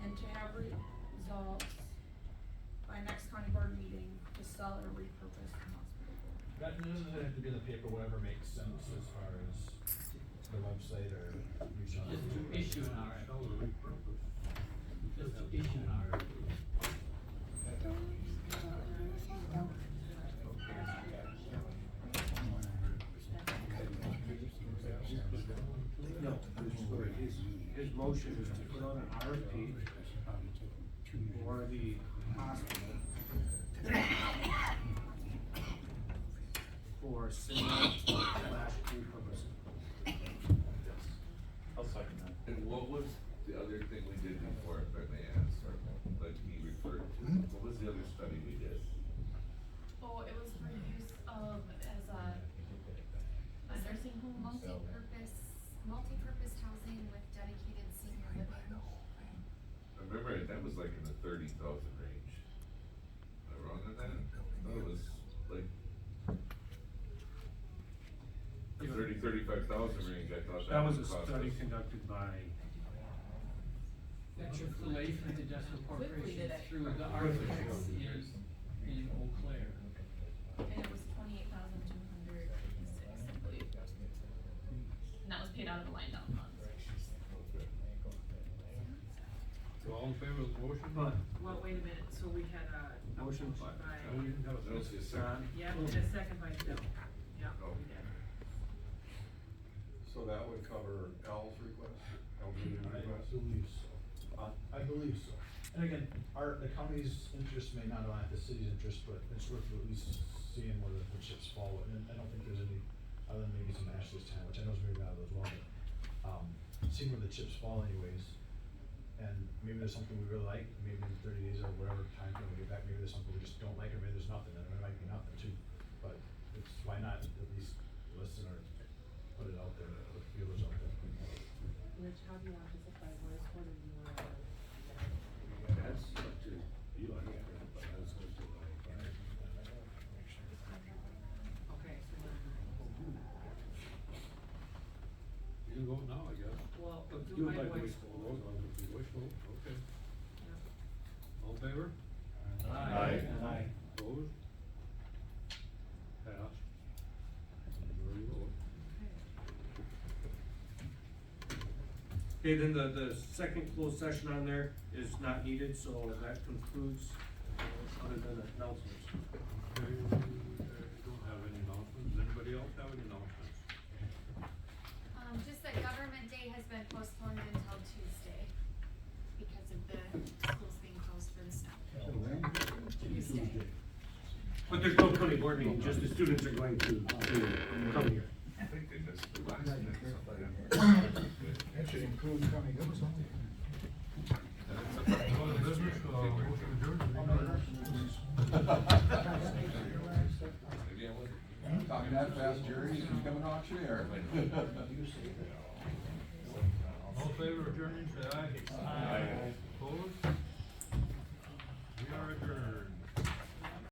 and to have results by next county board meeting to sell or repurpose the hospital. That doesn't have to be in the paper, whatever makes sense as far as the website or reach out. Just to issue an RFP. Just to issue an RFP. No, his motion is to put on an RFP for the hospital for similar / repurposing. I'll second that. And what was the other thing we did before, if I may ask, or like he referred to, what was the other study we did? Oh, it was for use of as a nursing home, multi-purpose housing with dedicated senior living. I remember that was like in the 30,000 range. Am I wrong on that? I thought it was like the 35,000 range, I thought That was a cost study us. conducted by. That's your Relation Industrial Corporation through the Quickly. architects in Eau Claire. And it was 28,256, I believe. And that was paid out of the line down funds. So all in favor of the motion? Well, wait a minute, so we had a Motion motion by, No, we didn't have a I don't see a second. yeah, and a second by Bill. Yeah, Oh. we did. So that would cover Al's request, Al's I request? believe so. I believe so. And again, the county's interest may not align with the city's interest, but it's worth at least seeing where the chips fall. And I don't think there's any, other than maybe some Ashley's town, which I know is very valuable as well, but, seeing where the chips fall anyways. And maybe there's something we really like, maybe in 30 days or whatever time frame we get back, maybe there's something we just don't like, or maybe there's nothing, and there might be nothing too. But it's, why not at least listen or put it out there, put feelers out there. Rich, how do you want to supply voice? What do you want to? That's up to you, I guess, but that's up to Okay, so then, You can vote now, I guess. well, Let's do it by by voice. vote. Voice vote, okay. Yeah. All in favor? Aye. Opposed? Passed. Majority vote. Okay, then the second closed session on there is not needed, so that concludes, other than announcements. Okay, don't have any announcements. Does anybody else have any announcements? Just that Government Day has been postponed until Tuesday because of the schools being closed for the snow. Tuesday. But there's no county board meeting, just the students are going to come here. I think they missed the last minute. That should include county government. Other business, motion adjourned. Talking that fast, Jerry, you become an auctioneer. All in favor of adjourning, say aye.